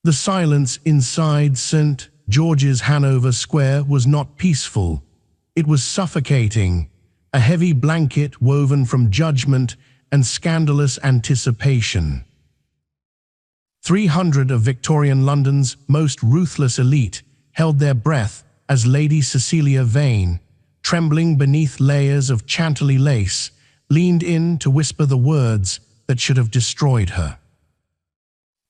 The silence inside St. George's Hanover Square was not peaceful. It was suffocating, a heavy blanket woven from judgment and scandalous anticipation. 300 of Victorian London's most ruthless elite held their breath as Lady Cecilia Vane, trembling beneath layers of Chantilly lace, leaned in to whisper the words that should have destroyed her.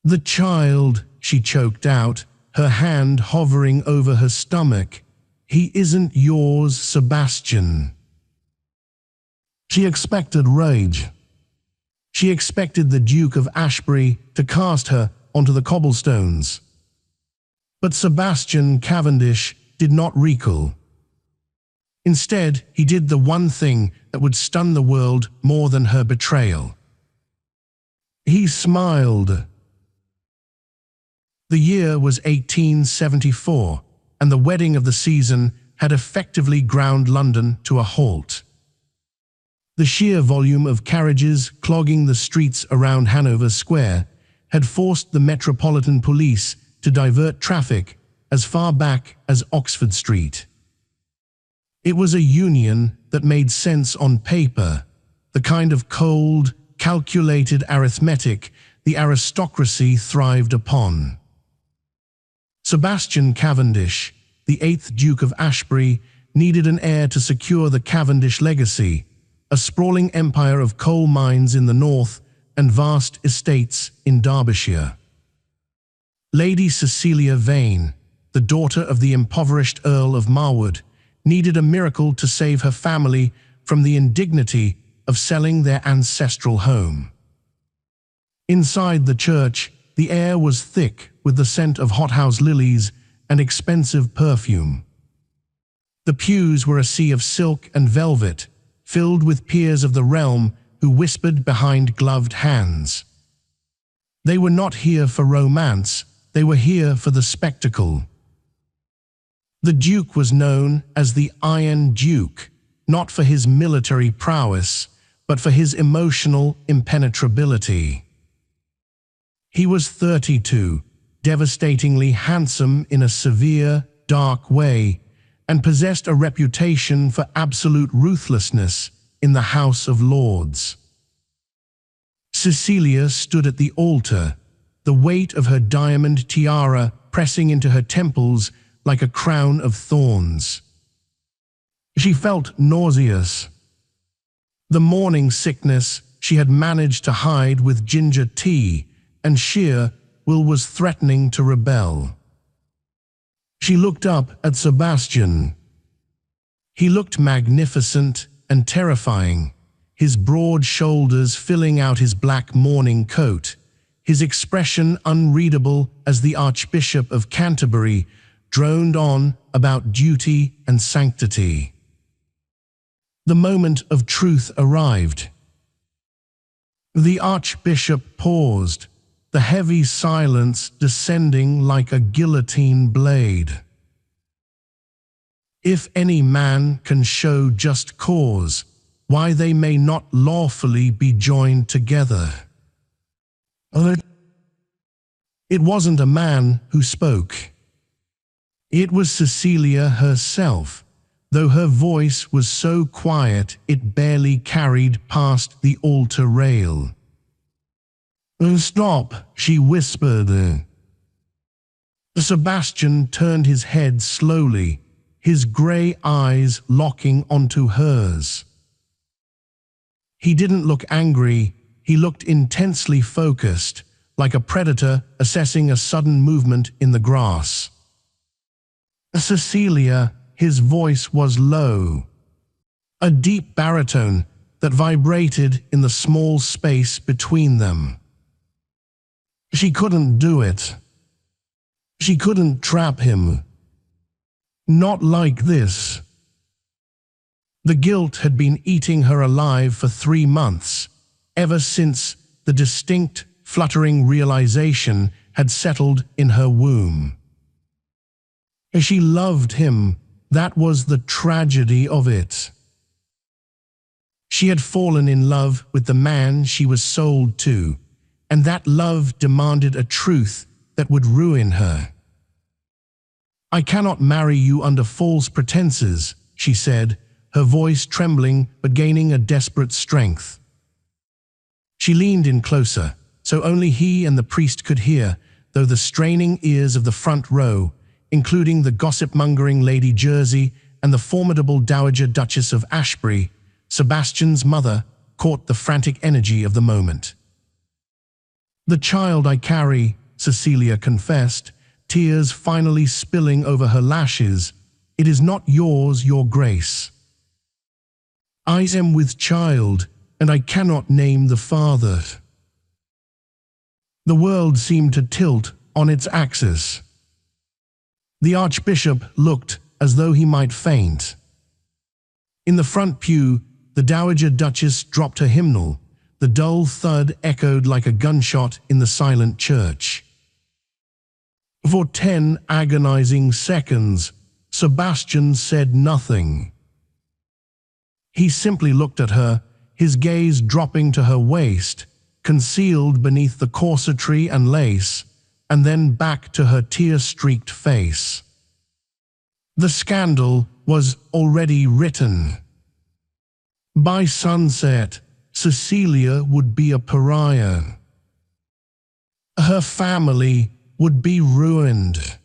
"The child," she choked out, her hand hovering over her stomach. "He isn't yours, Sebastian." She expected rage. She expected the Duke of Ashbury to cast her onto the cobblestones. But Sebastian Cavendish did not recoil. Instead, he did the one thing that would stun the world more than her betrayal. He smiled. The year was 1874, and the wedding of the season had effectively ground London to a halt. The sheer volume of carriages clogging the streets around Hanover Square had forced the Metropolitan Police to divert traffic as far back as Oxford Street. It was a union that made sense on paper, the kind of cold, calculated arithmetic the aristocracy thrived upon. Sebastian Cavendish, the 8th Duke of Ashbury, needed an heir to secure the Cavendish legacy, a sprawling empire of coal mines in the north and vast estates in Derbyshire. Lady Cecilia Vane, the daughter of the impoverished Earl of Marwood, needed a miracle to save her family from the indignity of selling their ancestral home. Inside the church, the air was thick with the scent of hothouse lilies and expensive perfume. The pews were a sea of silk and velvet, filled with peers of the realm who whispered behind gloved hands. They were not here for romance, they were here for the spectacle. The Duke was known as the Iron Duke, not for his military prowess, but for his emotional impenetrability. He was 32, devastatingly handsome in a severe, dark way, and possessed a reputation for absolute ruthlessness in the House of Lords. Cecilia stood at the altar, the weight of her diamond tiara pressing into her temples like a crown of thorns. She felt nauseous. The morning sickness she had managed to hide with ginger tea, and sheer will was threatening to rebel. She looked up at Sebastian. He looked magnificent and terrifying, his broad shoulders filling out his black morning coat, his expression unreadable as the Archbishop of Canterbury droned on about duty and sanctity. The moment of truth arrived. The Archbishop paused, the heavy silence descending like a guillotine blade. If any man can show just cause, why they may not lawfully be joined together. It wasn't a man who spoke. It was Cecilia herself, though her voice was so quiet it barely carried past the altar rail. "Stop," she whispered. Sebastian turned his head slowly, his grey eyes locking onto hers. He didn't look angry, he looked intensely focused, like a predator assessing a sudden movement in the grass. "Cecilia," his voice was low, a deep baritone that vibrated in the small space between them. She couldn't do it. She couldn't trap him. Not like this. The guilt had been eating her alive for 3 months, ever since the distinct, fluttering realization had settled in her womb. She loved him, that was the tragedy of it. She had fallen in love with the man she was sold to, and that love demanded a truth that would ruin her. "I cannot marry you under false pretenses," she said, her voice trembling but gaining a desperate strength. She leaned in closer, so only he and the priest could hear, though the straining ears of the front row, including the gossip-mongering Lady Jersey and the formidable Dowager Duchess of Ashbury, Sebastian's mother, caught the frantic energy of the moment. "The child I carry," Cecilia confessed, tears finally spilling over her lashes, "it is not yours, your grace. I am with child, and I cannot name the father." The world seemed to tilt on its axis. The Archbishop looked as though he might faint. In the front pew, the Dowager Duchess dropped her hymnal. The dull thud echoed like a gunshot in the silent church. For 10 agonizing seconds, Sebastian said nothing. He simply looked at her, his gaze dropping to her waist, concealed beneath the corsetry and lace, and then back to her tear-streaked face. The scandal was already written. By sunset, Cecilia would be a pariah. Her family would be ruined.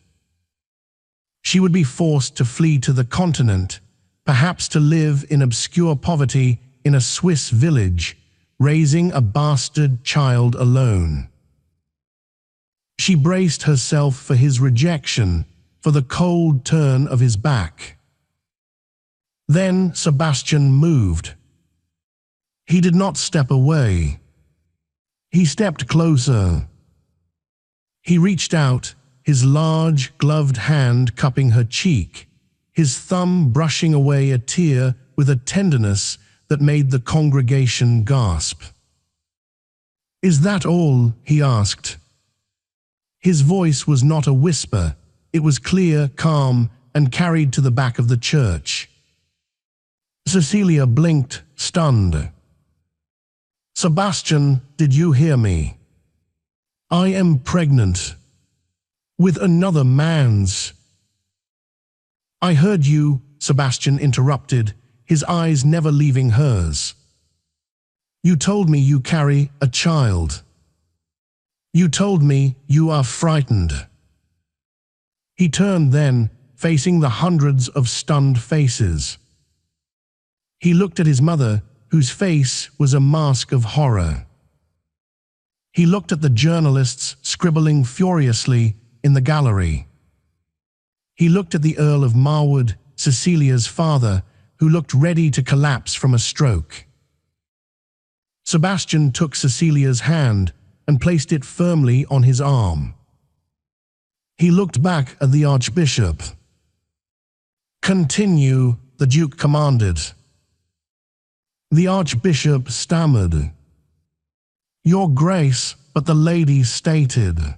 She would be forced to flee to the continent, perhaps to live in obscure poverty in a Swiss village, raising a bastard child alone. She braced herself for his rejection, for the cold turn of his back. Then Sebastian moved. He did not step away. He stepped closer. He reached out, his large, gloved hand cupping her cheek, his thumb brushing away a tear with a tenderness that made the congregation gasp. "Is that all?" he asked. His voice was not a whisper. It was clear, calm, and carried to the back of the church. Cecilia blinked, stunned. "Sebastian, did you hear me? I am pregnant. With another man's." "I heard you," Sebastian interrupted, his eyes never leaving hers. "You told me you carry a child. You told me you are frightened." He turned then, facing the hundreds of stunned faces. He looked at his mother, whose face was a mask of horror. He looked at the journalists scribbling furiously in the gallery. He looked at the Earl of Marwood, Cecilia's father, who looked ready to collapse from a stroke. Sebastian took Cecilia's hand and placed it firmly on his arm. He looked back at the Archbishop. "Continue," the Duke commanded. The Archbishop stammered. "Your Grace," but the lady stated.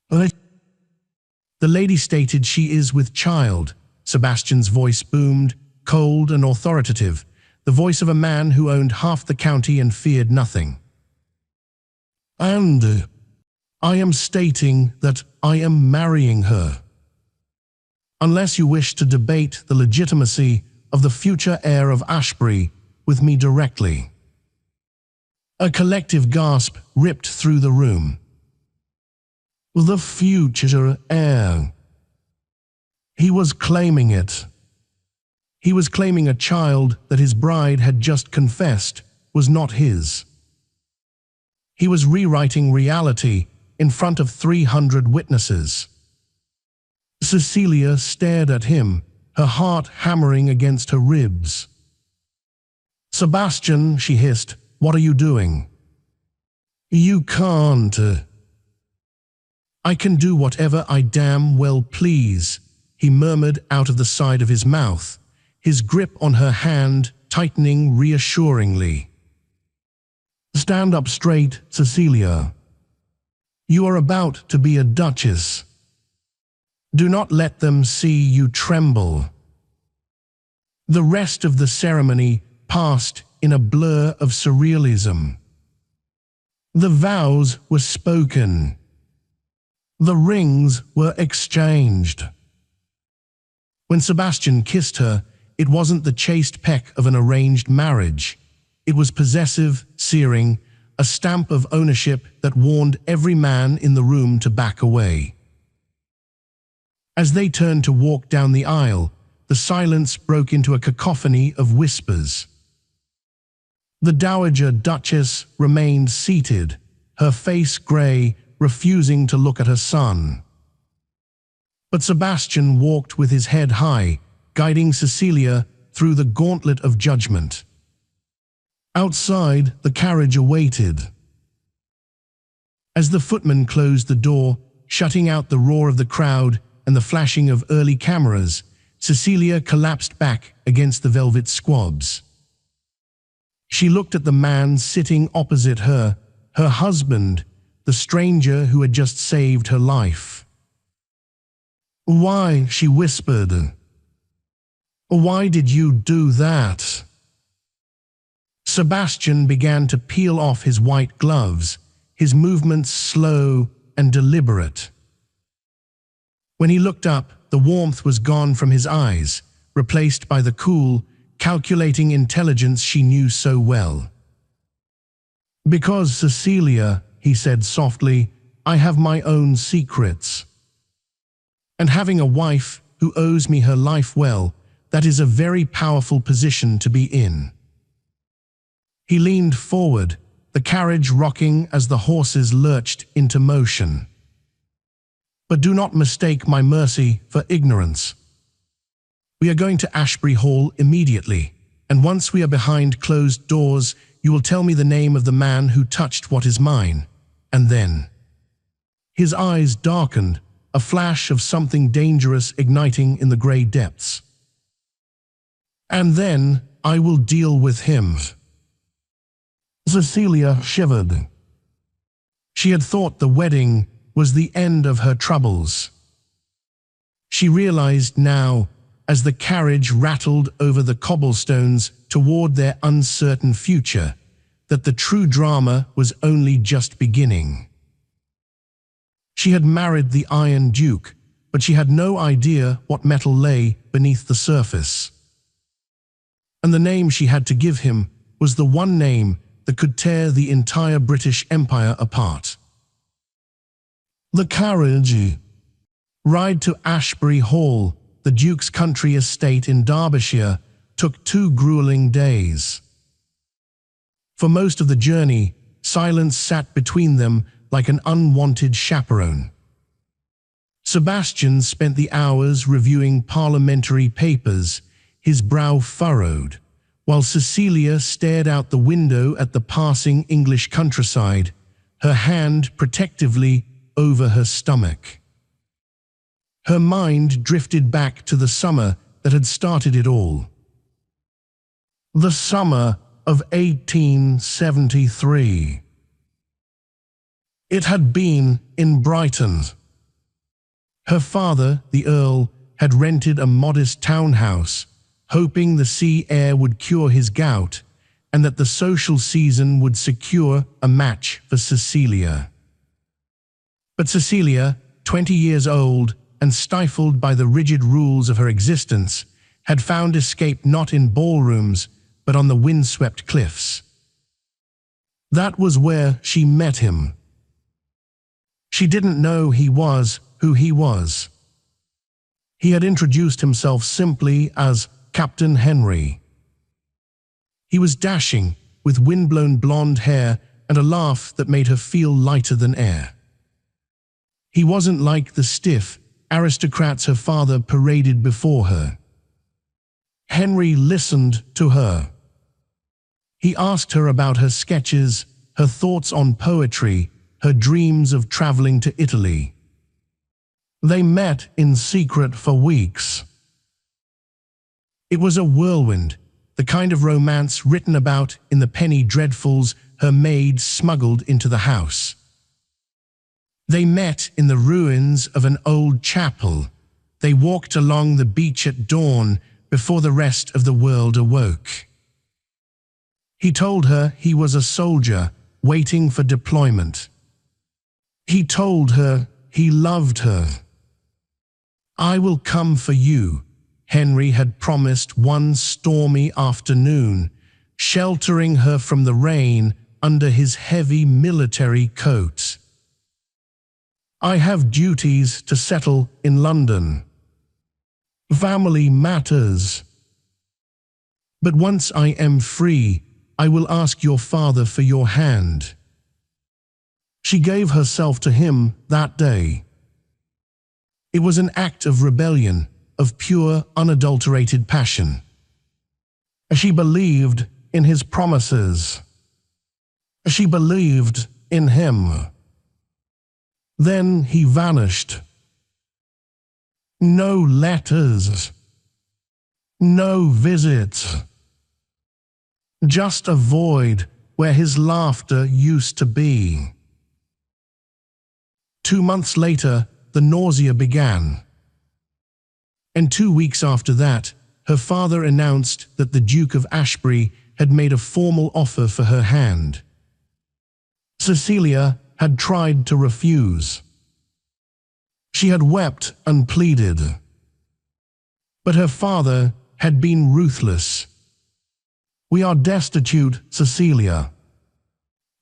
The lady stated she is with child. Sebastian's voice boomed, cold and authoritative, the voice of a man who owned half the county and feared nothing. "And I am stating that I am marrying her. Unless you wish to debate the legitimacy of the future heir of Ashbury with me directly." A collective gasp ripped through the room. The future heir. He was claiming it. He was claiming a child that his bride had just confessed was not his. He was rewriting reality in front of 300 witnesses. Cecilia stared at him, her heart hammering against her ribs. "Sebastian," she hissed, "what are you doing?" "You can't." "I can do whatever I damn well please," he murmured out of the side of his mouth, his grip on her hand tightening reassuringly. "Stand up straight, Cecilia. You are about to be a duchess. Do not let them see you tremble." The rest of the ceremony passed in a blur of surrealism. The vows were spoken. The rings were exchanged. When Sebastian kissed her, it wasn't the chaste peck of an arranged marriage. It was possessive, searing, a stamp of ownership that warned every man in the room to back away. As they turned to walk down the aisle, the silence broke into a cacophony of whispers. The Dowager Duchess remained seated, her face grey, refusing to look at her son. But Sebastian walked with his head high, guiding Cecilia through the gauntlet of judgment. Outside, the carriage awaited. As the footman closed the door, shutting out the roar of the crowd and the flashing of early cameras, Cecilia collapsed back against the velvet squabs. She looked at the man sitting opposite her, her husband, the stranger who had just saved her life. "Why?" she whispered. "Why did you do that?" Sebastian began to peel off his white gloves, his movements slow and deliberate. When he looked up, the warmth was gone from his eyes, replaced by the cool, calculating intelligence she knew so well. "Because, Cecilia," he said softly, "I have my own secrets. And having a wife who owes me her life well, that is a very powerful position to be in." He leaned forward, the carriage rocking as the horses lurched into motion. "But do not mistake my mercy for ignorance. We are going to Ashbury Hall immediately, and once we are behind closed doors, you will tell me the name of the man who touched what is mine, and then—" His eyes darkened, a flash of something dangerous igniting in the grey depths. "And then I will deal with him." Cecilia shivered. She had thought the wedding was the end of her troubles. She realized now, as the carriage rattled over the cobblestones toward their uncertain future, that the true drama was only just beginning. She had married the Iron Duke, but she had no idea what metal lay beneath the surface. And the name she had to give him was the one name that could tear the entire British Empire apart. The carriage ride to Ashbury Hall, the Duke's country estate in Derbyshire, took 2 grueling days. For most of the journey, silence sat between them like an unwanted chaperone. Sebastian spent the hours reviewing parliamentary papers, his brow furrowed, while Cecilia stared out the window at the passing English countryside, her hand protectively over her stomach. Her mind drifted back to the summer that had started it all. The summer of 1873. It had been in Brighton. Her father, the Earl, had rented a modest townhouse, hoping the sea air would cure his gout and that the social season would secure a match for Cecilia. But Cecilia, 20 years old and stifled by the rigid rules of her existence, had found escape not in ballrooms but on the windswept cliffs. That was where she met him. She didn't know he was who he was. He had introduced himself simply as Captain Henry. He was dashing, with windblown blonde hair and a laugh that made her feel lighter than air. He wasn't like the stiff aristocrats her father paraded before her. Henry listened to her. He asked her about her sketches, her thoughts on poetry, her dreams of traveling to Italy. They met in secret for weeks. It was a whirlwind, the kind of romance written about in the penny dreadfuls her maid smuggled into the house. They met in the ruins of an old chapel. They walked along the beach at dawn before the rest of the world awoke. He told her he was a soldier waiting for deployment. He told her He loved her. "I will come for you," Henry had promised one stormy afternoon, sheltering her from the rain under his heavy military coat. "I have duties to settle in London. Family matters. But once I am free, I will ask your father for your hand." She gave herself to him that day. It was an act of rebellion, of pure, unadulterated passion. She believed in his promises. She believed in him. Then he vanished. No letters. No visits. Just a void where his laughter used to be. 2 months later, the nausea began. And 2 weeks after that, her father announced that the Duke of Ashbury had made a formal offer for her hand. Cecilia had tried to refuse. She had wept and pleaded. But her father had been ruthless. "We are destitute, Cecilia.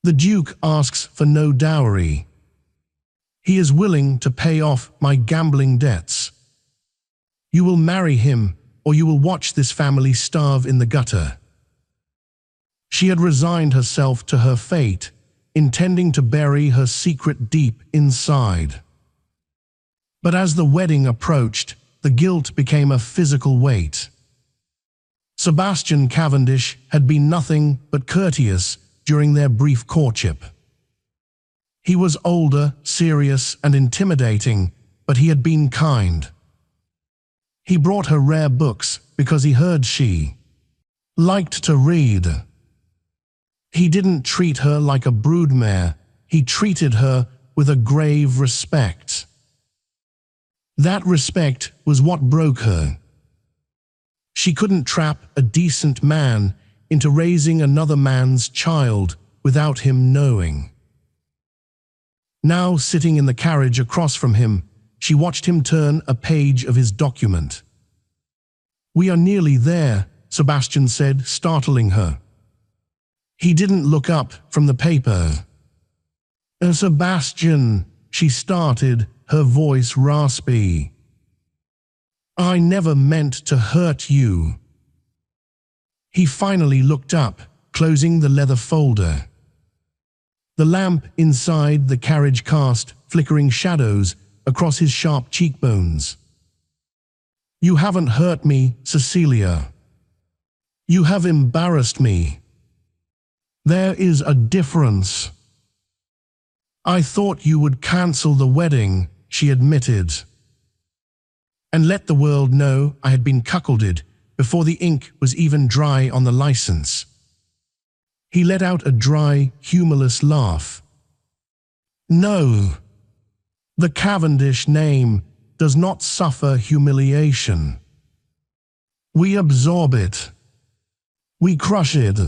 The Duke asks for no dowry. He is willing to pay off my gambling debts. You will marry him, or you will watch this family starve in the gutter." She had resigned herself to her fate, intending to bury her secret deep inside. But as the wedding approached, the guilt became a physical weight. Sebastian Cavendish had been nothing but courteous during their brief courtship. He was older, serious, and intimidating, but he had been kind. He brought her rare books because he heard she liked to read. He didn't treat her like a broodmare, he treated her with a grave respect. That respect was what broke her. She couldn't trap a decent man into raising another man's child without him knowing. Now, sitting in the carriage across from him, she watched him turn a page of his document. "We are nearly there," Sebastian said, startling her. He didn't look up from the paper. "Sebastian," she started, her voice raspy. "I never meant to hurt you." He finally looked up, closing the leather folder. The lamp inside the carriage cast flickering shadows across his sharp cheekbones. "You haven't hurt me, Cecilia. You have embarrassed me. There is a difference." "I thought you would cancel the wedding," she admitted, "and let the world know I had been cuckolded before the ink was even dry on the license." He let out a dry, humorless laugh. "No, the Cavendish name does not suffer humiliation. We absorb it. We crush it."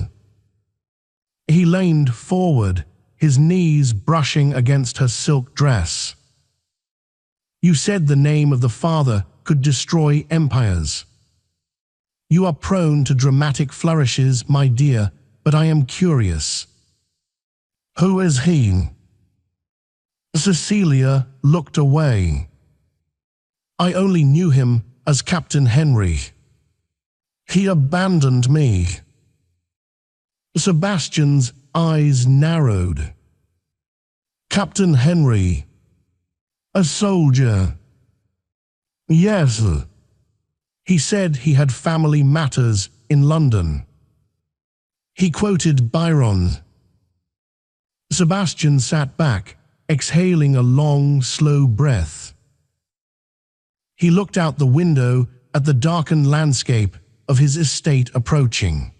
He leaned forward, his knees brushing against her silk dress. "You said the name of the father could destroy empires. You are prone to dramatic flourishes, my dear, but I am curious. Who is he?" Cecilia looked away. "I only knew him as Captain Henry. He abandoned me." Sebastian's eyes narrowed. "Captain Henry? A soldier?" "Yes. He said he had family matters in London." He quoted Byron. Sebastian sat back, exhaling a long, slow breath. He looked out the window at the darkened landscape of his estate approaching.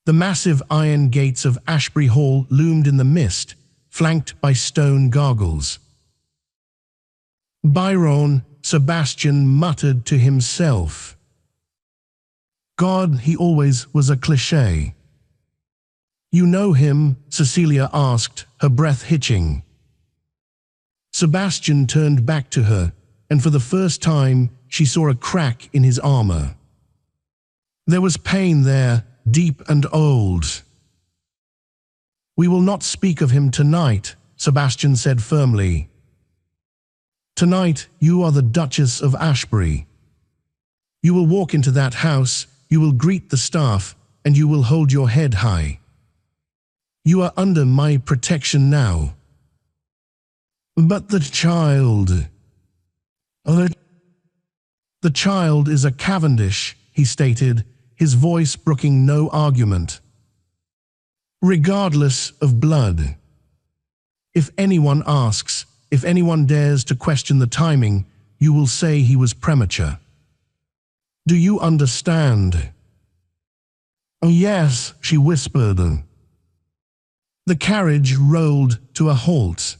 The massive iron gates of Ashbury Hall loomed in the mist, flanked by stone gargoyles. "Byron," Sebastian muttered to himself. God, he always was a cliché. "You know him?" Cecilia asked, her breath hitching. Sebastian turned back to her, and for the first time she saw a crack in his armor. There was pain there, deep and old. "We will not speak of him tonight," Sebastian said firmly. "Tonight you are the Duchess of Ashbury. You will walk into that house, you will greet the staff, and you will hold your head high. You are under my protection now." "But the child—" "The child is a Cavendish," he stated, his voice brooking no argument. "Regardless of blood. If anyone asks, if anyone dares to question the timing, you will say he was premature. Do you understand?" "Oh, yes," she whispered. The carriage rolled to a halt.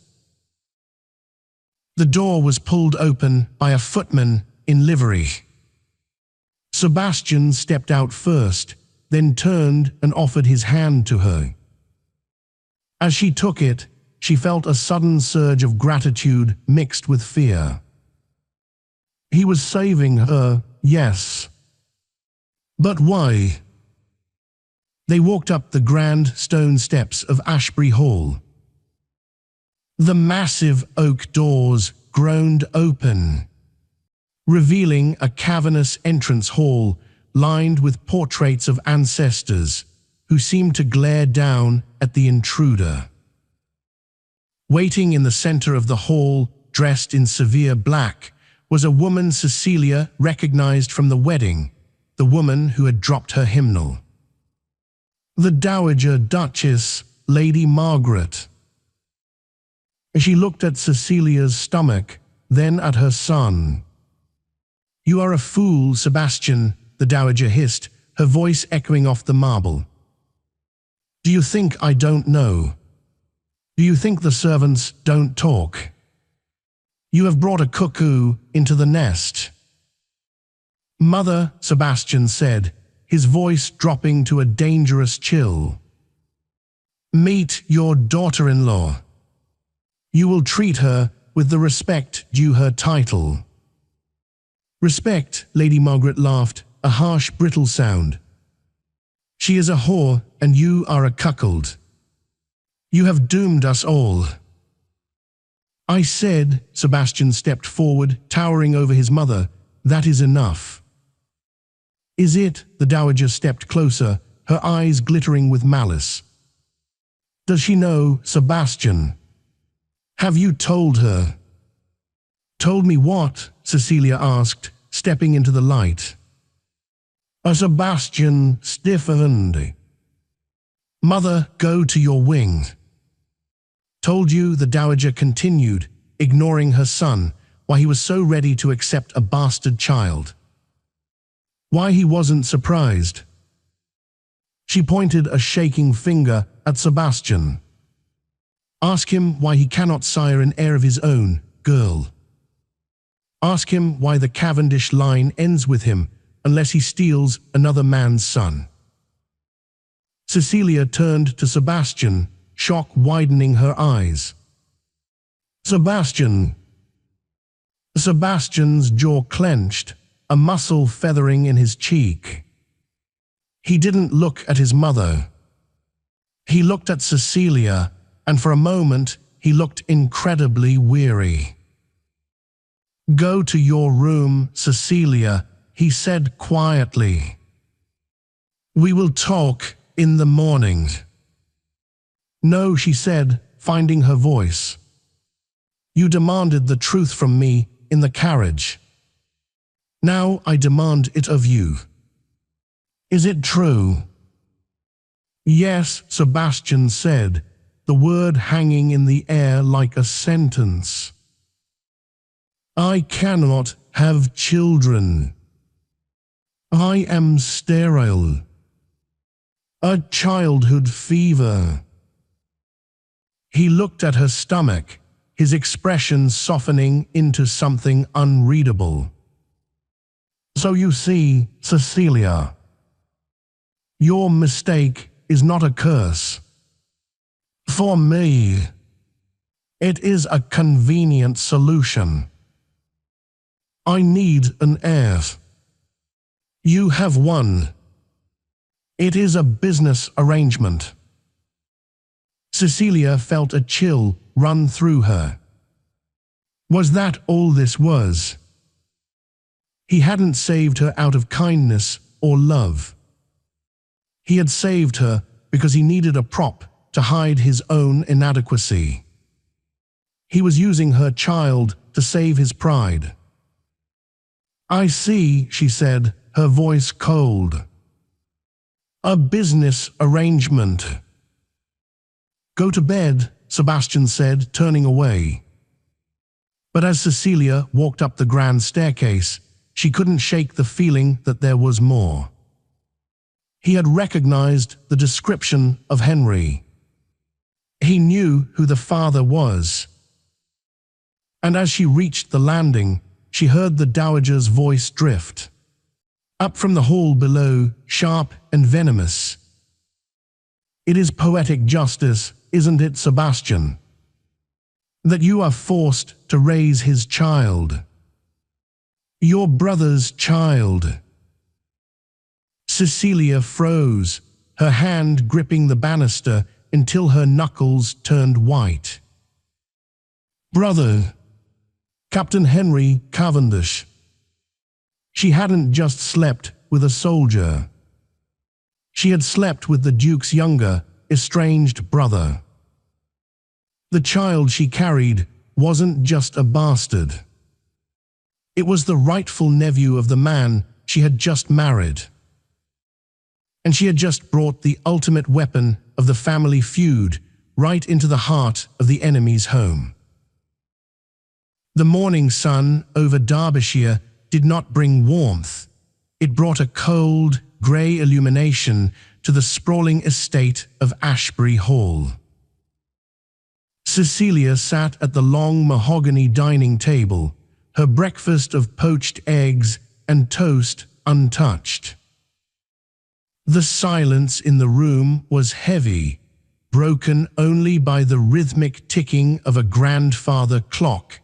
The door was pulled open by a footman in livery. Sebastian stepped out first, then turned and offered his hand to her. As she took it, she felt a sudden surge of gratitude mixed with fear. He was saving her, yes. But why? They walked up the grand stone steps of Ashbury Hall. The massive oak doors groaned open, revealing a cavernous entrance hall lined with portraits of ancestors who seemed to glare down at the intruder. Waiting in the center of the hall, dressed in severe black, was a woman Cecilia recognized from the wedding, the woman who had dropped her hymnal. The Dowager Duchess, Lady Margaret. She looked at Cecilia's stomach, then at her son. "You are a fool, Sebastian," the Dowager hissed, her voice echoing off the marble. "Do you think I don't know? Do you think the servants don't talk? You have brought a cuckoo into the nest." "Mother," Sebastian said, his voice dropping to a dangerous chill. "Meet your daughter-in-law. You will treat her with the respect due her title." "Respect," Lady Margaret laughed, a harsh, brittle sound. "She is a whore, and you are a cuckold. You have doomed us all." "I said," Sebastian stepped forward, towering over his mother, "that is enough." "Is it?" The Dowager stepped closer, her eyes glittering with malice. "Does she know, Sebastian? Have you told her?" "Told me what?" Cecilia asked, stepping into the light. Sebastian stiffened. "Mother, go to your wing." "Told you," the Dowager continued, ignoring her son, why he was so ready to accept a bastard child. Why he wasn't surprised. She pointed a shaking finger at Sebastian. "Ask him why he cannot sire an heir of his own, girl. Ask him why the Cavendish line ends with him unless he steals another man's son." Cecilia turned to Sebastian, shock widening her eyes. "Sebastian." Sebastian's jaw clenched, a muscle feathering in his cheek. He didn't look at his mother. He looked at Cecilia, and for a moment he looked incredibly weary. "Go to your room, Cecilia," he said quietly. "We will talk in the morning." "No," she said, finding her voice. "You demanded the truth from me in the carriage. Now I demand it of you. Is it true?" "Yes," Sebastian said, the word hanging in the air like a sentence. "I cannot have children. I am sterile. A childhood fever." He looked at her stomach, his expression softening into something unreadable. "So you see, Cecilia, your mistake is not a curse. For me, It is a convenient solution. I need an heir. You have one. It is a business arrangement. Cecilia felt a chill run through her. Was that all this was? He hadn't saved her out of kindness or love. He had saved her because he needed a prop to hide his own inadequacy. He was using her child to save his pride. I see, she said, her voice cold. A business arrangement. Go to bed, Sebastian said, turning away. But as Cecilia walked up the grand staircase, she couldn't shake the feeling that there was more. He had recognized the description of Henry. He knew who the father was. And as she reached the landing, she heard the dowager's voice drift. Up from the hall below, sharp and venomous. It is poetic justice, isn't it, Sebastian? That you are forced to raise his child. Your brother's child. Cecilia froze, her hand gripping the banister until her knuckles turned white. Brother. Captain Henry Cavendish. She hadn't just slept with a soldier. She had slept with the Duke's younger, estranged brother. The child she carried wasn't just a bastard. It was the rightful nephew of the man she had just married. And she had just brought the ultimate weapon of the family feud right into the heart of the enemy's home. The morning sun over Derbyshire did not bring warmth. It brought a cold, grey illumination to the sprawling estate of Ashbury Hall. Cecilia sat at the long mahogany dining table, her breakfast of poached eggs and toast untouched. The silence in the room was heavy, broken only by the rhythmic ticking of a grandfather clock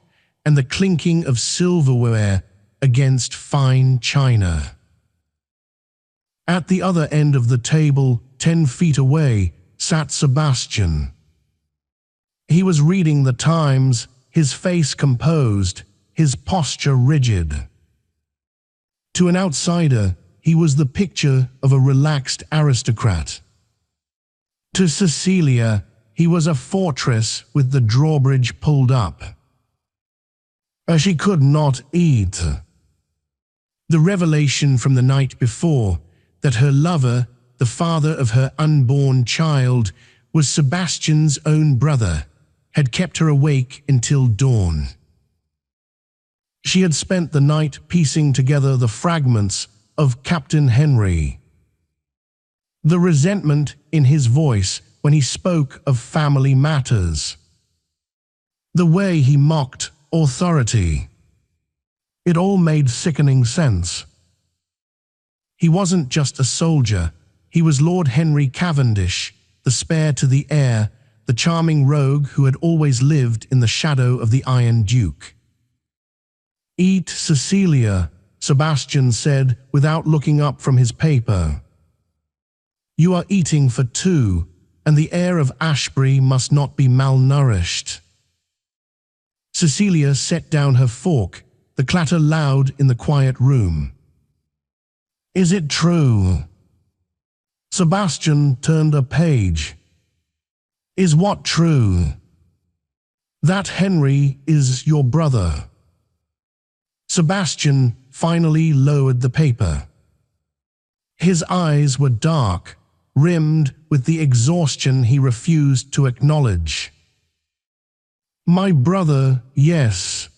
and the clinking of silverware against fine china. At the other end of the table, 10 feet away, sat Sebastian. He was reading the Times, his face composed, his posture rigid. To an outsider, he was the picture of a relaxed aristocrat. To Cecilia, he was a fortress with the drawbridge pulled up. She could not eat. The revelation from the night before that her lover, the father of her unborn child, was Sebastian's own brother, had kept her awake until dawn. She had spent the night piecing together the fragments of Captain Henry. The resentment in his voice when he spoke of family matters. The way he mocked authority. It all made sickening sense. He wasn't just a soldier, he was Lord Henry Cavendish, the spare to the heir, the charming rogue who had always lived in the shadow of the Iron Duke. Eat, Cecilia, Sebastian said without looking up from his paper. You are eating for two, and the heir of Ashbury must not be malnourished. Cecilia set down her fork, the clatter loud in the quiet room. Is it true? Sebastian turned a page. Is what true? That Henry is your brother. Sebastian finally lowered the paper. His eyes were dark, rimmed with the exhaustion he refused to acknowledge. My brother, yes.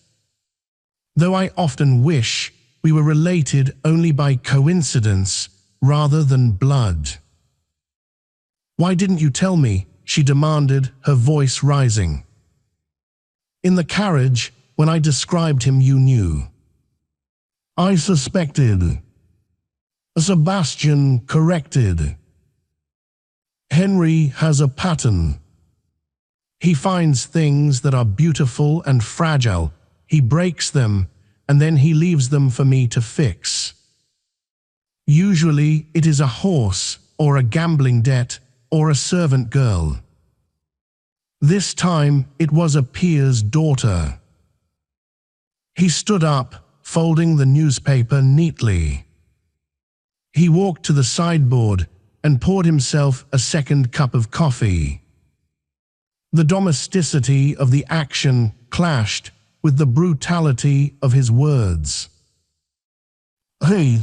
Though I often wish we were related only by coincidence rather than blood. Why didn't you tell me? She demanded, her voice rising. In the carriage, when I described him, you knew. I suspected. Sebastian corrected. Henry has a pattern. He finds things that are beautiful and fragile. He breaks them, and then he leaves them for me to fix. Usually it is a horse, or a gambling debt, or a servant girl. This time it was a peer's daughter. He stood up, folding the newspaper neatly. He walked to the sideboard and poured himself a second cup of coffee. The domesticity of the action clashed with the brutality of his words. "He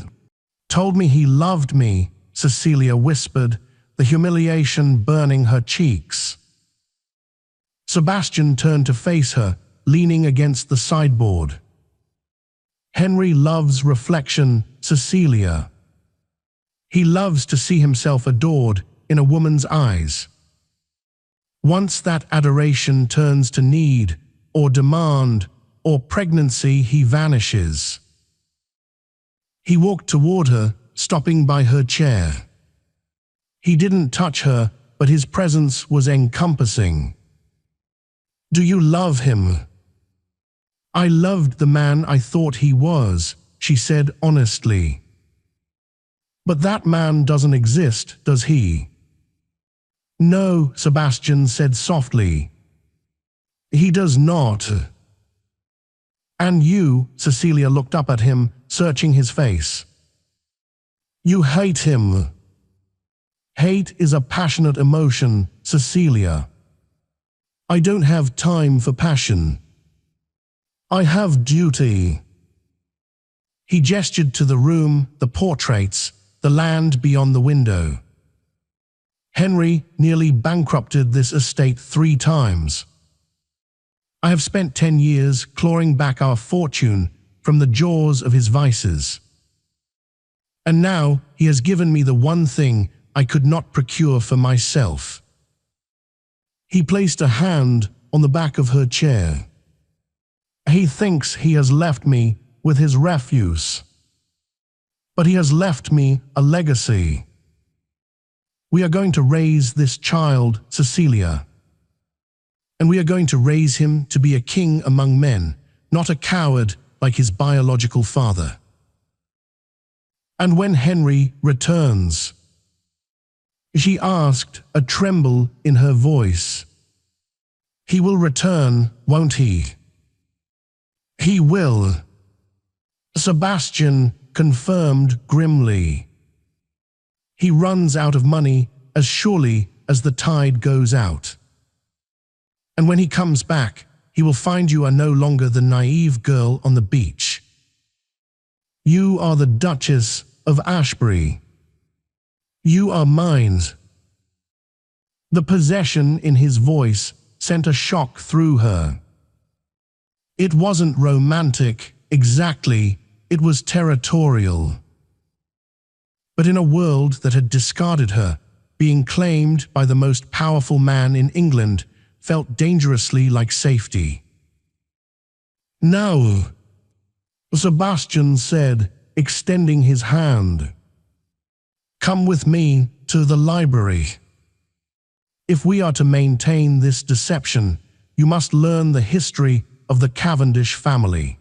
told me he loved me," Cecilia whispered, the humiliation burning her cheeks. Sebastian turned to face her, leaning against the sideboard. "Henry loves reflection, Cecilia. He loves to see himself adored in a woman's eyes. Once that adoration turns to need, or demand, or pregnancy, he vanishes." He walked toward her, stopping by her chair. He didn't touch her, but his presence was encompassing. "Do you love him?" "I loved the man I thought he was," she said honestly. "But that man doesn't exist, does he?" "No," Sebastian said softly. "He does not." "And you," Cecilia looked up at him, searching his face. "You hate him." "Hate is a passionate emotion, Cecilia. I don't have time for passion. I have duty." He gestured to the room, the portraits, the land beyond the window. "Henry nearly bankrupted this estate 3 times. I have spent 10 years clawing back our fortune from the jaws of his vices. And now he has given me the one thing I could not procure for myself." He placed a hand on the back of her chair. "He thinks he has left me with his refuse. But he has left me a legacy. We are going to raise this child, Cecilia. And we are going to raise him to be a king among men, not a coward like his biological father. And when Henry returns," she asked, a tremble in her voice, "he will return, won't he?" "He will," Sebastian confirmed grimly. "He runs out of money as surely as the tide goes out. And when he comes back, he will find you are no longer the naive girl on the beach. You are the Duchess of Ashbury. You are mine." The possession in his voice sent a shock through her. It wasn't romantic, exactly, it was territorial. But in a world that had discarded her, being claimed by the most powerful man in England felt dangerously like safety. "No," Sebastian said, extending his hand. "Come with me to the library. If we are to maintain this deception, you must learn the history of the Cavendish family.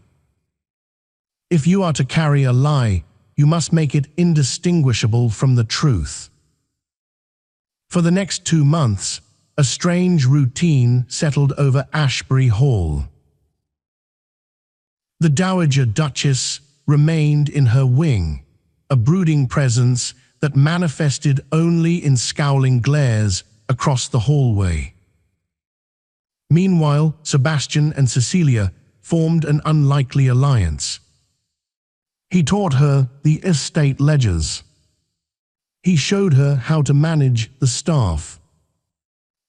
If you are to carry a lie, you must make it indistinguishable from the truth." For the next 2 months, a strange routine settled over Ashbury Hall. The Dowager Duchess remained in her wing, a brooding presence that manifested only in scowling glares across the hallway. Meanwhile, Sebastian and Cecilia formed an unlikely alliance. He taught her the estate ledgers. He showed her how to manage the staff.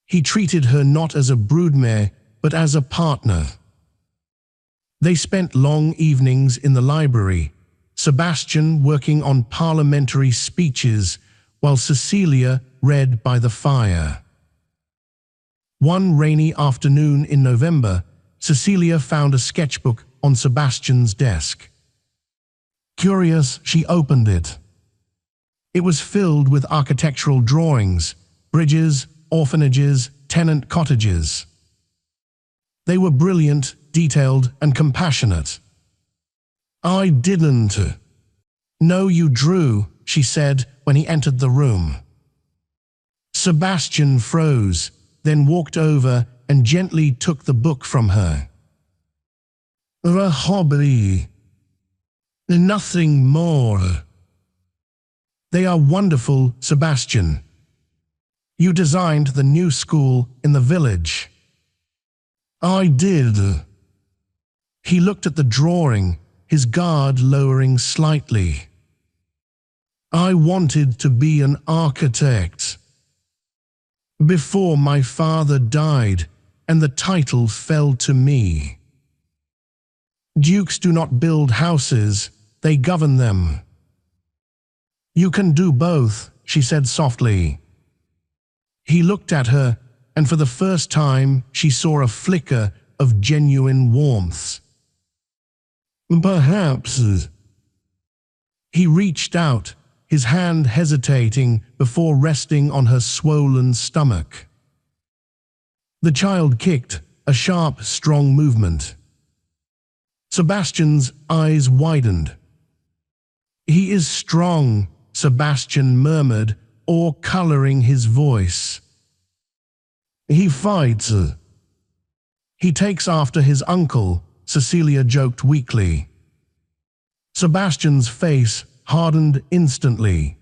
He treated her not as a broodmare, but as a partner. They spent long evenings in the library, Sebastian working on parliamentary speeches while Cecilia read by the fire. One rainy afternoon in November, Cecilia found a sketchbook on Sebastian's desk. Curious, she opened it. It was filled with architectural drawings, bridges, orphanages, tenant cottages. They were brilliant, detailed, and compassionate. I didn't. No, you drew, she said when he entered the room. Sebastian froze, then walked over and gently took the book from her. A hobby. Nothing more. They are wonderful, Sebastian. You designed the new school in the village. I did. He looked at the drawing, his guard lowering slightly. I wanted to be an architect. Before my father died, and the title fell to me. Dukes do not build houses, they govern them. You can do both, she said softly. He looked at her, and for the first time she saw a flicker of genuine warmth. Perhaps. He reached out, his hand hesitating before resting on her swollen stomach. The child kicked, a sharp, strong movement. Sebastian's eyes widened. He is strong, Sebastian murmured, or coloring his voice. He fights. He takes after his uncle, Cecilia joked weakly. Sebastian's face hardened instantly.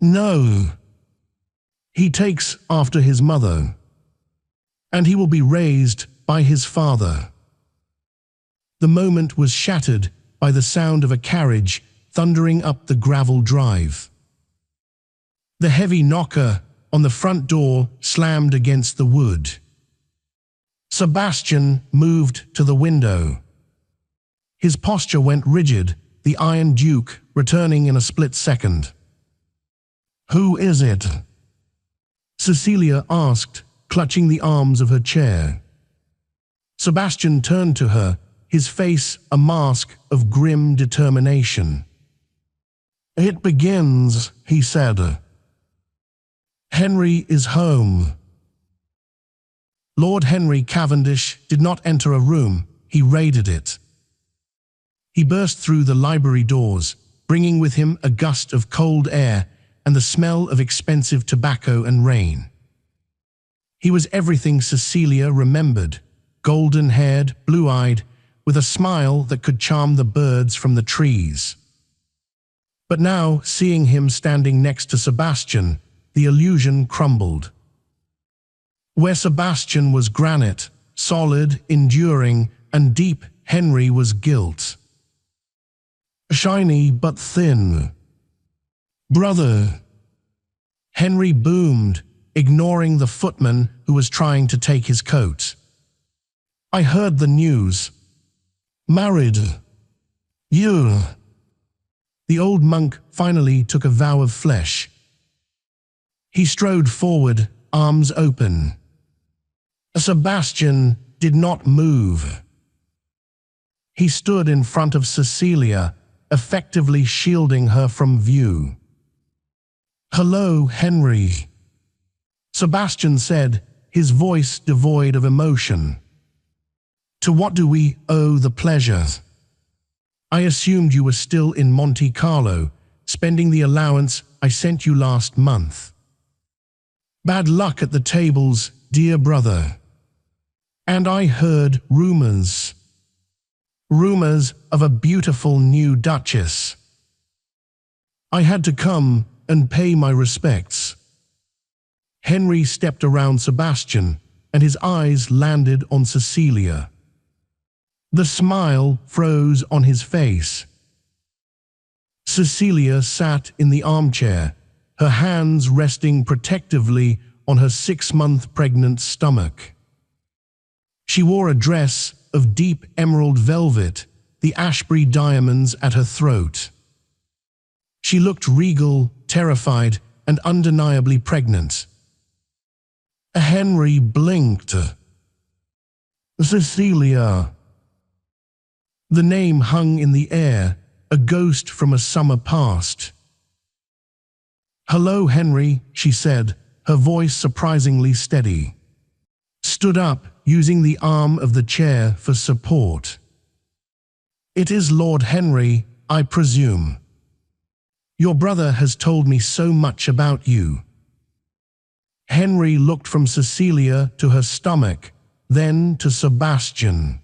No. He takes after his mother. And he will be raised by his father. The moment was shattered by the sound of a carriage thundering up the gravel drive. The heavy knocker on the front door slammed against the wood. Sebastian moved to the window. His posture went rigid, the Iron Duke returning in a split second. Who is it? Cecilia asked, clutching the arms of her chair. Sebastian turned to her, his face a mask of grim determination. It begins, he said. Henry is home. Lord Henry Cavendish did not enter a room, he raided it. He burst through the library doors, bringing with him a gust of cold air and the smell of expensive tobacco and rain. He was everything Cecilia remembered, golden-haired, blue-eyed, with a smile that could charm the birds from the trees. But now, seeing him standing next to Sebastian, the illusion crumbled. Where Sebastian was granite, solid, enduring, and deep, Henry was gilt. Shiny but thin. Brother. Henry boomed, ignoring the footman who was trying to take his coat. I heard the news. Married. You. The old monk finally took a vow of flesh. He strode forward, arms open. Sebastian did not move. He stood in front of Cecilia, effectively shielding her from view. Hello, Henry. Sebastian said, his voice devoid of emotion. To what do we owe the pleasure? I assumed you were still in Monte Carlo, spending the allowance I sent you last month. Bad luck at the tables, dear brother. And I heard rumors. Rumors of a beautiful new duchess. I had to come and pay my respects. Henry stepped around Sebastian, and his eyes landed on Cecilia. The smile froze on his face. Cecilia sat in the armchair, her hands resting protectively on her 6-month pregnant stomach. She wore a dress of deep emerald velvet, the Ashbury diamonds at her throat. She looked regal, terrified, and undeniably pregnant. Henry blinked. Cecilia. The name hung in the air, a ghost from a summer past. Hello, Henry, she said, her voice surprisingly steady. Stood up, using the arm of the chair for support. "It is Lord Henry, I presume. Your brother has told me so much about you." Henry looked from Cecilia to her stomach, then to Sebastian.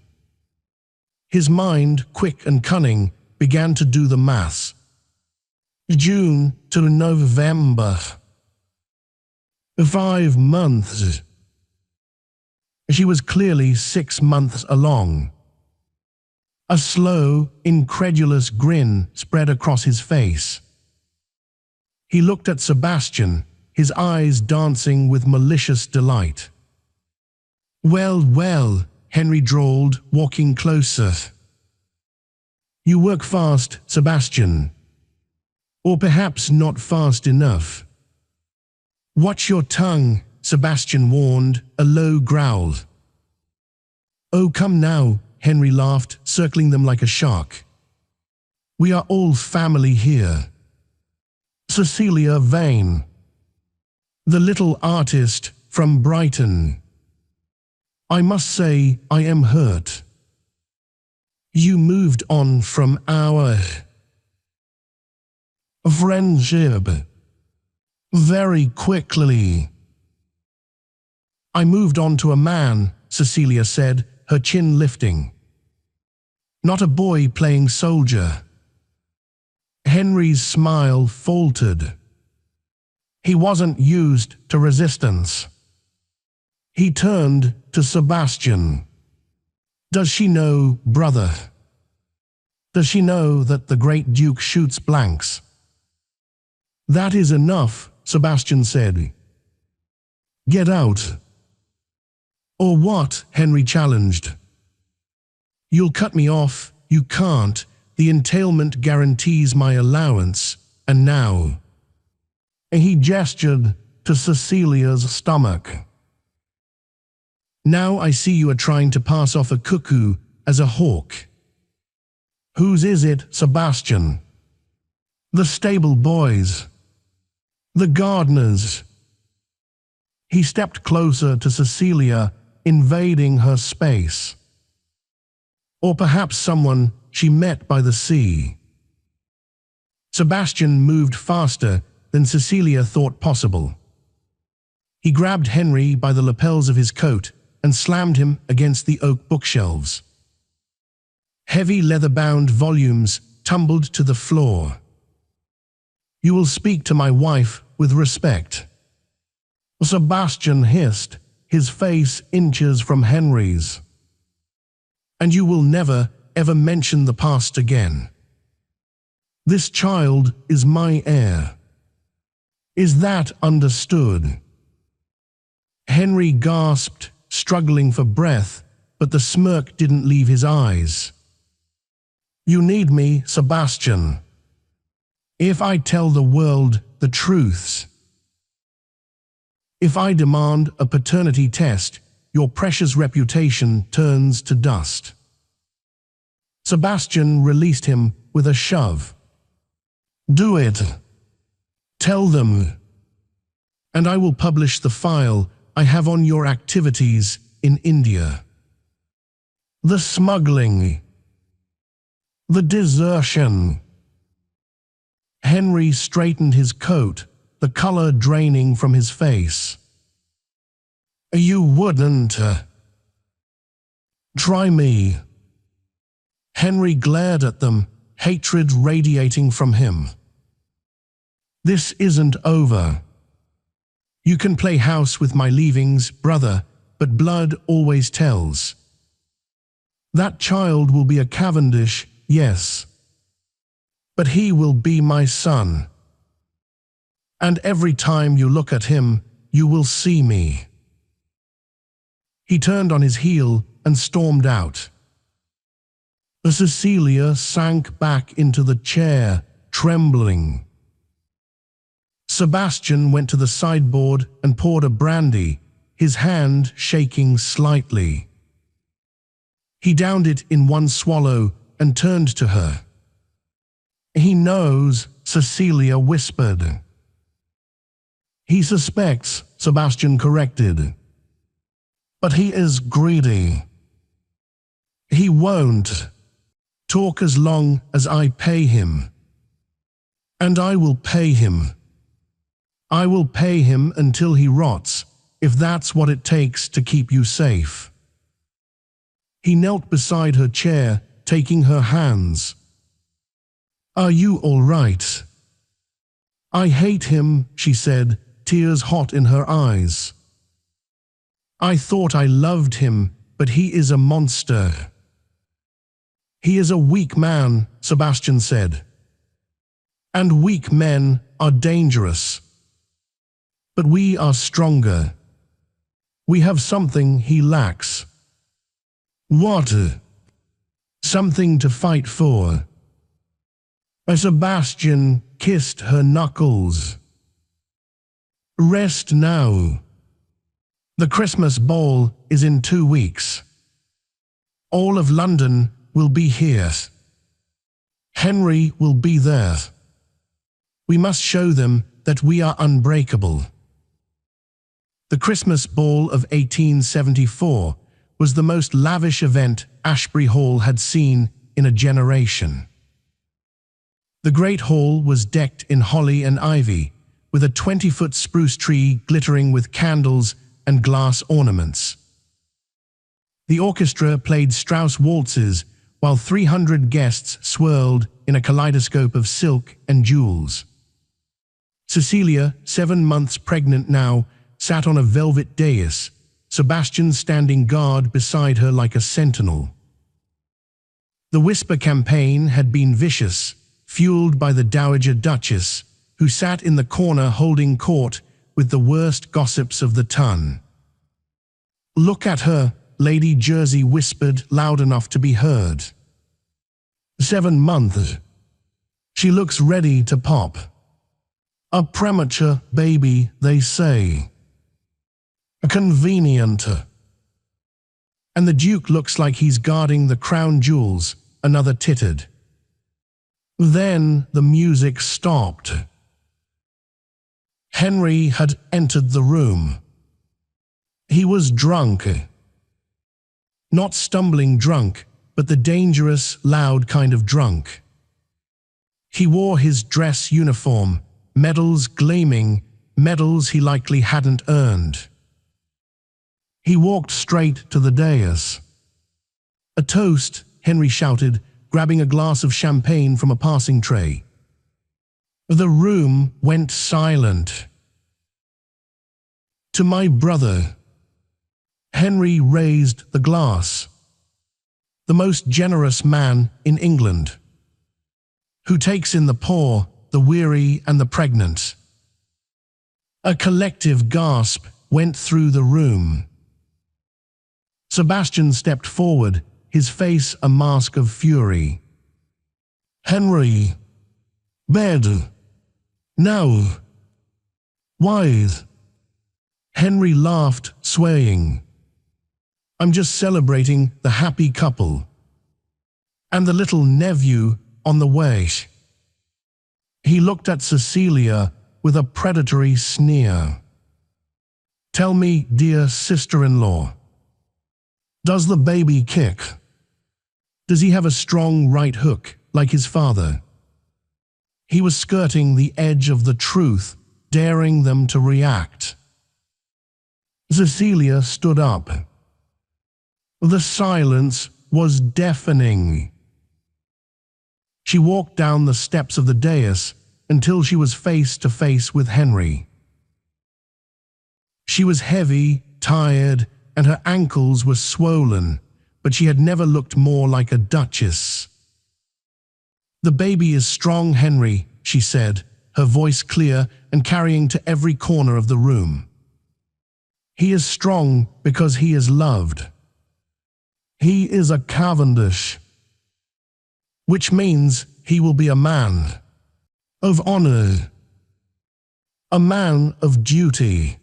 His mind, quick and cunning, began to do the maths. June to November. 5 months. She was clearly 6 months along. A slow, incredulous grin spread across his face. He looked at Sebastian, his eyes dancing with malicious delight. "Well, well," Henry drawled, walking closer. "You work fast, Sebastian. Or perhaps not fast enough." "Watch your tongue," Sebastian warned, a low growl. "Oh, come now," Henry laughed, circling them like a shark. "We are all family here." Cecilia Vane, the little artist from Brighton. "I must say I am hurt. You moved on from our friendship very quickly." "I moved on to a man," Cecilia said, her chin lifting. "Not a boy playing soldier." Henry's smile faltered. He wasn't used to resistance. He turned to Sebastian. "Does she know, brother? Does she know that the great Duke shoots blanks?" "That is enough," Sebastian said. "Get out." "Or what?" Henry challenged. "You'll cut me off. You can't. The entailment guarantees my allowance. And now." And he gestured to Cecilia's stomach. "Now I see you are trying to pass off a cuckoo as a hawk." "Whose is it, Sebastian?" "The stable boys. The gardeners." He stepped closer to Cecilia, invading her space. "Or perhaps someone she met by the sea." Sebastian moved faster than Cecilia thought possible. He grabbed Henry by the lapels of his coat and slammed him against the oak bookshelves. Heavy leather-bound volumes tumbled to the floor. "You will speak to my wife with respect." Sebastian hissed, his face inches from Henry's. "And you will never, ever mention the past again. This child is my heir. Is that understood?" Henry gasped, struggling for breath, but the smirk didn't leave his eyes. "You need me, Sebastian. If I tell the world the truths, if I demand a paternity test, your precious reputation turns to dust." Sebastian released him with a shove. "Do it. Tell them. And I will publish the file I have on your activities in India. The smuggling. The desertion." Henry straightened his coat, the color draining from his face. "You wouldn't. Try me." Henry glared at them, hatred radiating from him. "This isn't over. You can play house with my leavings, brother, but blood always tells. That child will be a Cavendish, yes. But he will be my son. And every time you look at him, you will see me." He turned on his heel and stormed out. Cecilia sank back into the chair, trembling. Sebastian went to the sideboard and poured a brandy, his hand shaking slightly. He downed it in one swallow and turned to her. "He knows," Cecilia whispered. "He suspects," Sebastian corrected. But he is greedy. He won't talk as long as I pay him. And I will pay him. I will pay him until he rots, if that's what it takes to keep you safe. He knelt beside her chair, taking her hands. Are you all right? I hate him, she said, tears hot in her eyes. I thought I loved him, but he is a monster. He is a weak man, Sebastian said. And weak men are dangerous. But we are stronger. We have something he lacks. What? Something to fight for. Sebastian kissed her knuckles. Rest now. The Christmas ball is in 2 weeks. All of London will be here. Henry will be there. We must show them that we are unbreakable. The Christmas Ball of 1874 was the most lavish event Ashbury Hall had seen in a generation. The great hall was decked in holly and ivy, with a 20-foot spruce tree glittering with candles and glass ornaments. The orchestra played Strauss waltzes, while 300 guests swirled in a kaleidoscope of silk and jewels. Cecilia, 7 months pregnant now, sat on a velvet dais, Sebastian standing guard beside her like a sentinel. The Whisper campaign had been vicious, fueled by the Dowager Duchess, who sat in the corner holding court with the worst gossips of the ton. Look at her, Lady Jersey whispered loud enough to be heard. 7 months. She looks ready to pop. A premature baby, they say. Convenient. And the Duke looks like he's guarding the crown jewels, another tittered. Then the music stopped. Henry had entered the room. He was drunk. Not stumbling drunk, but the dangerous, loud kind of drunk. He wore his dress uniform, medals gleaming, medals he likely hadn't earned. He walked straight to the dais. A toast, Henry shouted, grabbing a glass of champagne from a passing tray. The room went silent. To my brother. Henry raised the glass. The most generous man in England, who takes in the poor, the weary, and the pregnant. A collective gasp went through the room. Sebastian stepped forward, his face a mask of fury. Henry. Bed. Now. Why? Henry laughed, swaying. I'm just celebrating the happy couple. And the little nephew on the way. He looked at Cecilia with a predatory sneer. Tell me, dear sister-in-law, does the baby kick? Does he have a strong right hook like his father? He was skirting the edge of the truth, daring them to react. Cecilia stood up. The silence was deafening. She walked down the steps of the dais until she was face to face with Henry. She was heavy, tired, and her ankles were swollen, but she had never looked more like a duchess. The baby is strong, Henry, she said, her voice clear and carrying to every corner of the room. He is strong because he is loved. He is a Cavendish, which means he will be a man of honor, a man of duty.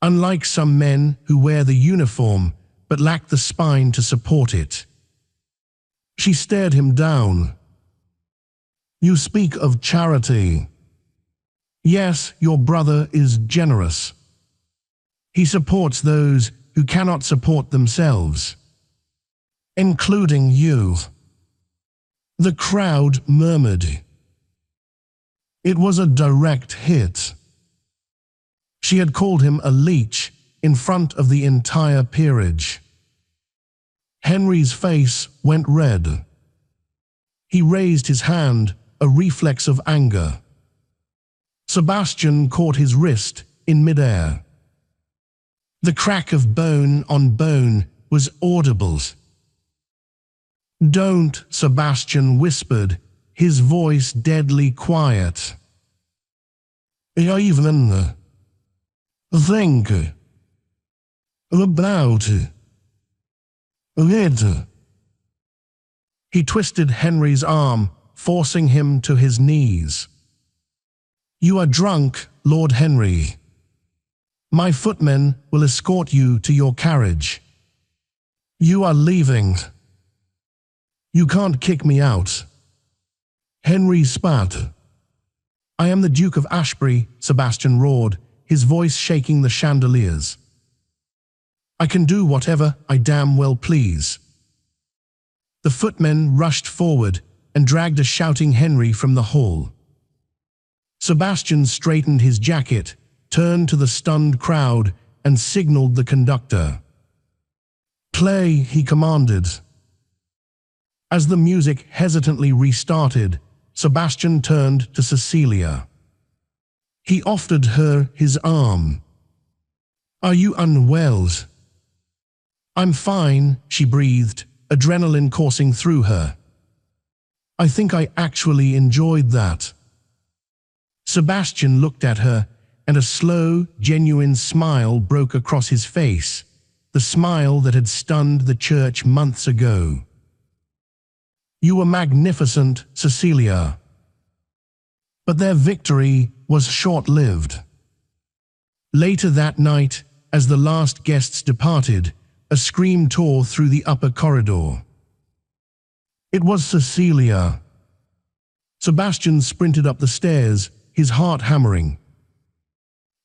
Unlike some men who wear the uniform but lack the spine to support it. She stared him down. You speak of charity. Yes, your brother is generous. He supports those who cannot support themselves, including you." The crowd murmured. It was a direct hit. She had called him a leech in front of the entire peerage. Henry's face went red. He raised his hand, a reflex of anger. Sebastian caught his wrist in midair. The crack of bone on bone was audible. "Don't," Sebastian whispered, his voice deadly quiet. "I even think about it." He twisted Henry's arm, forcing him to his knees. "You are drunk, Lord Henry. My footmen will escort you to your carriage. You are leaving. You can't kick me out." Henry spat. "I am the Duke of Ashbury," Sebastian roared, his voice shaking the chandeliers. "I can do whatever I damn well please." The footmen rushed forward and dragged a shouting Henry from the hall. Sebastian straightened his jacket, turned to the stunned crowd, and signaled the conductor. "Play," he commanded. As the music hesitantly restarted, Sebastian turned to Cecilia. He offered her his arm. "Are you unwell?" "I'm fine," she breathed, adrenaline coursing through her. "I think I actually enjoyed that." Sebastian looked at her, and a slow, genuine smile broke across his face, the smile that had stunned the church months ago. "You were magnificent, Cecilia." But their victory was short-lived. Later that night, as the last guests departed, a scream tore through the upper corridor. It was Cecilia. Sebastian sprinted up the stairs, his heart hammering.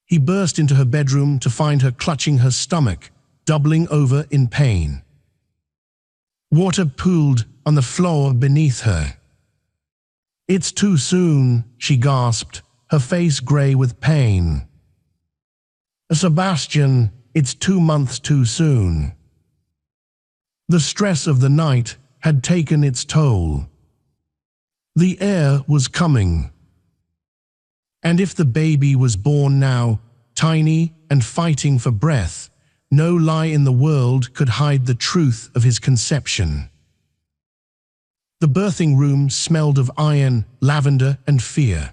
He burst into her bedroom to find her clutching her stomach, doubling over in pain. Water pooled on the floor beneath her. "It's too soon," she gasped, her face grey with pain. "Sebastian, it's 2 months too soon." The stress of the night had taken its toll. The heir was coming. And if the baby was born now, tiny and fighting for breath, no lie in the world could hide the truth of his conception. The birthing room smelled of iron, lavender, and fear.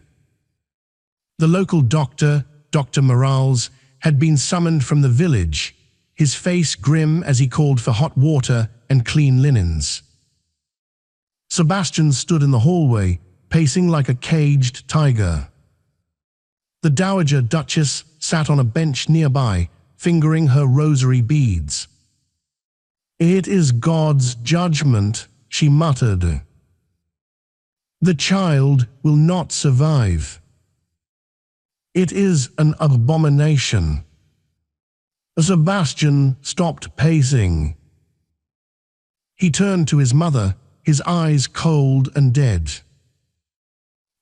The local doctor, Dr. Morales, had been summoned from the village, his face grim as he called for hot water and clean linens. Sebastian stood in the hallway, pacing like a caged tiger. The Dowager Duchess sat on a bench nearby, fingering her rosary beads. "It is God's judgment," she muttered. "The child will not survive. It is an abomination." Sebastian stopped pacing. He turned to his mother, his eyes cold and dead.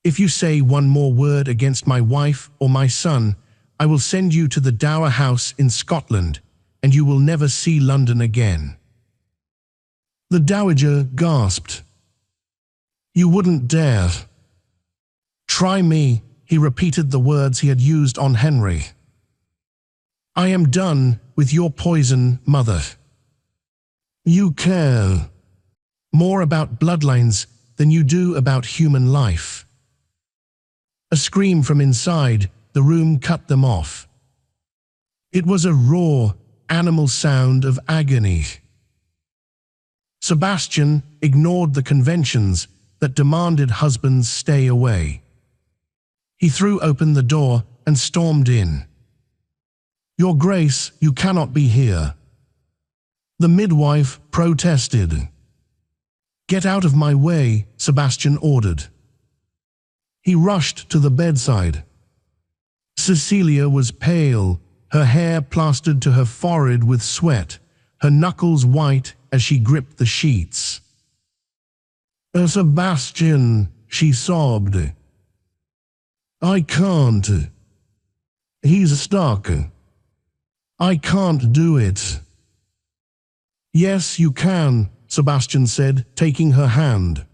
"If you say one more word against my wife or my son, I will send you to the dower house in Scotland, and you will never see London again." The dowager gasped. "You wouldn't dare." "Try me," he repeated the words he had used on Henry. "I am done with your poison, mother. You care more about bloodlines than you do about human life." A scream from inside the room cut them off. It was a raw, animal sound of agony. Sebastian ignored the conventions that demanded husbands stay away. He threw open the door and stormed in. "Your Grace, you cannot be here." The midwife protested. "Get out of my way," Sebastian ordered. He rushed to the bedside. Cecilia was pale, her hair plastered to her forehead with sweat, her knuckles white as she gripped the sheets. "Sebastian," she sobbed. "I can't. He's stuck. I can't do it." "Yes, you can," Sebastian said, taking her hand.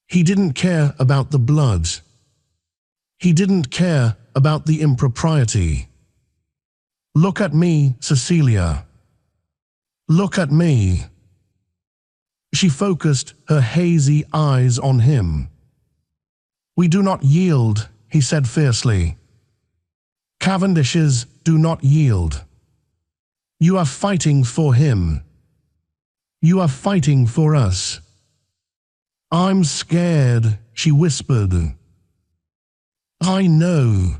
He didn't care about the blood. He didn't care about the impropriety. "Look at me, Cecilia. Look at me." She focused her hazy eyes on him. "We do not yield," he said fiercely. "Cavendishes do not yield. You are fighting for him. You are fighting for us." "I'm scared," she whispered. "I know.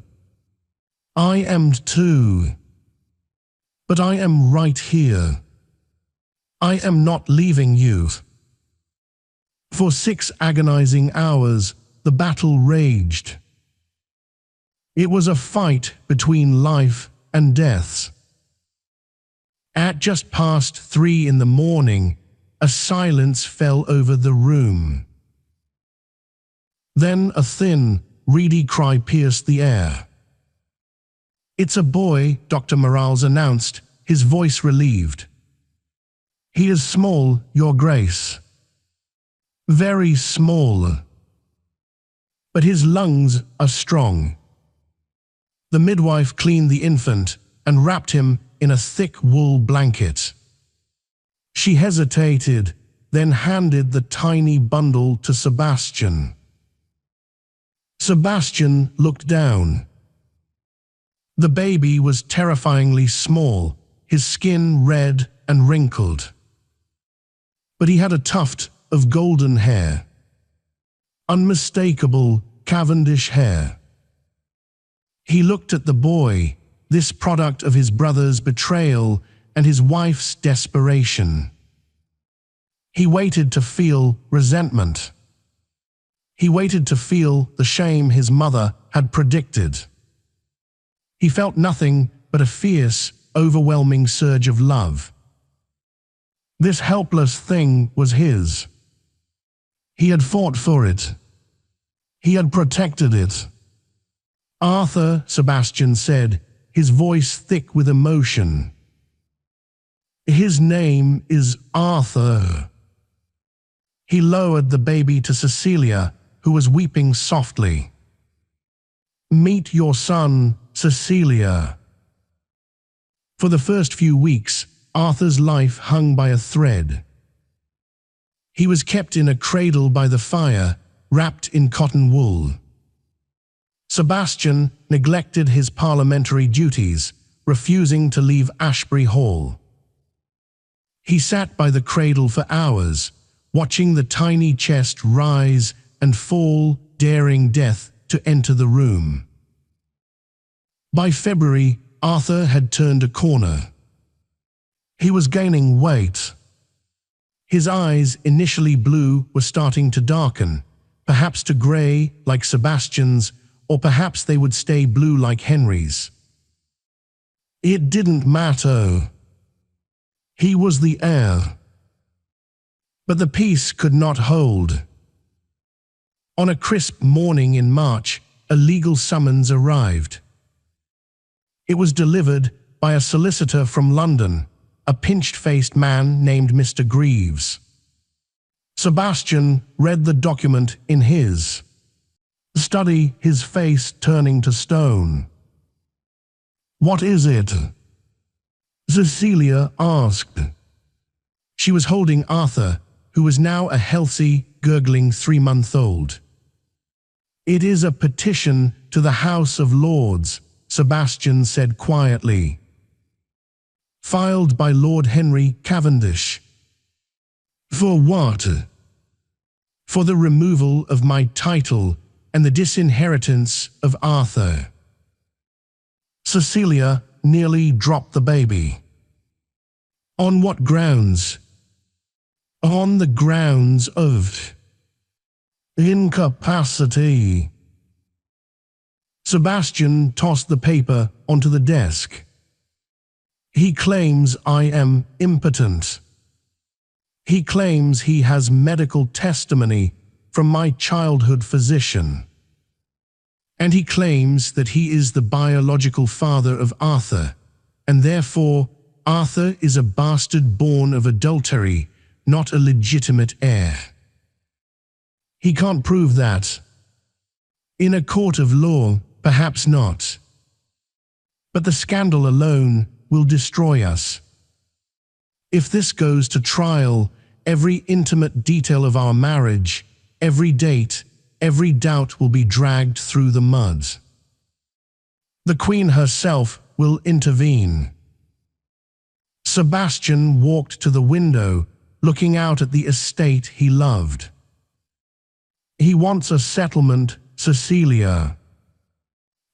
I am too. But I am right here. I am not leaving you." For 6 agonizing hours, the battle raged. It was a fight between life and death. At just past 3 in the morning, a silence fell over the room. Then a thin, reedy cry pierced the air. "It's a boy," Dr. Morales announced, his voice relieved. "He is small, Your Grace. Very small. But his lungs are strong." The midwife cleaned the infant and wrapped him in a thick wool blanket. She hesitated, then handed the tiny bundle to Sebastian. Sebastian looked down. The baby was terrifyingly small, his skin red and wrinkled. But he had a tuft of golden hair. Unmistakable Cavendish hair. He looked at the boy, this product of his brother's betrayal and his wife's desperation. He waited to feel resentment. He waited to feel the shame his mother had predicted. He felt nothing but a fierce, overwhelming surge of love. This helpless thing was his. He had fought for it. He had protected it. "Arthur," Sebastian said, his voice thick with emotion. "His name is Arthur." He lowered the baby to Cecilia, who was weeping softly. "Meet your son, Cecilia." For the first few weeks, Arthur's life hung by a thread. He was kept in a cradle by the fire, wrapped in cotton wool. Sebastian neglected his parliamentary duties, refusing to leave Ashbury Hall. He sat by the cradle for hours, watching the tiny chest rise and fall, daring death to enter the room. By February, Arthur had turned a corner. He was gaining weight. His eyes, initially blue, were starting to darken, perhaps to grey like Sebastian's, or perhaps they would stay blue like Henry's. It didn't matter. He was the heir. But the peace could not hold. On a crisp morning in March, a legal summons arrived. It was delivered by a solicitor from London, a pinched-faced man named Mr. Greaves. Sebastian read the document in his study, his face turning to stone. "What is it?" Cecilia asked. She was holding Arthur, who was now a healthy, gurgling 3-month-old. "It is a petition to the House of Lords," Sebastian said quietly. "Filed by Lord Henry Cavendish." "For what?" "For the removal of my title and the disinheritance of Arthur." Cecilia nearly dropped the baby. "On what grounds?" "On the grounds of incapacity." Sebastian tossed the paper onto the desk. He claims I am impotent. He claims he has medical testimony from my childhood physician. And he claims that he is the biological father of Arthur, and therefore Arthur is a bastard born of adultery, not a legitimate heir. He can't prove that. In a court of law, perhaps not. But the scandal alone will destroy us. If this goes to trial, every intimate detail of our marriage, every date, every doubt will be dragged through the mud. The Queen herself will intervene. Sebastian walked to the window, looking out at the estate he loved. He wants a settlement, Cecilia.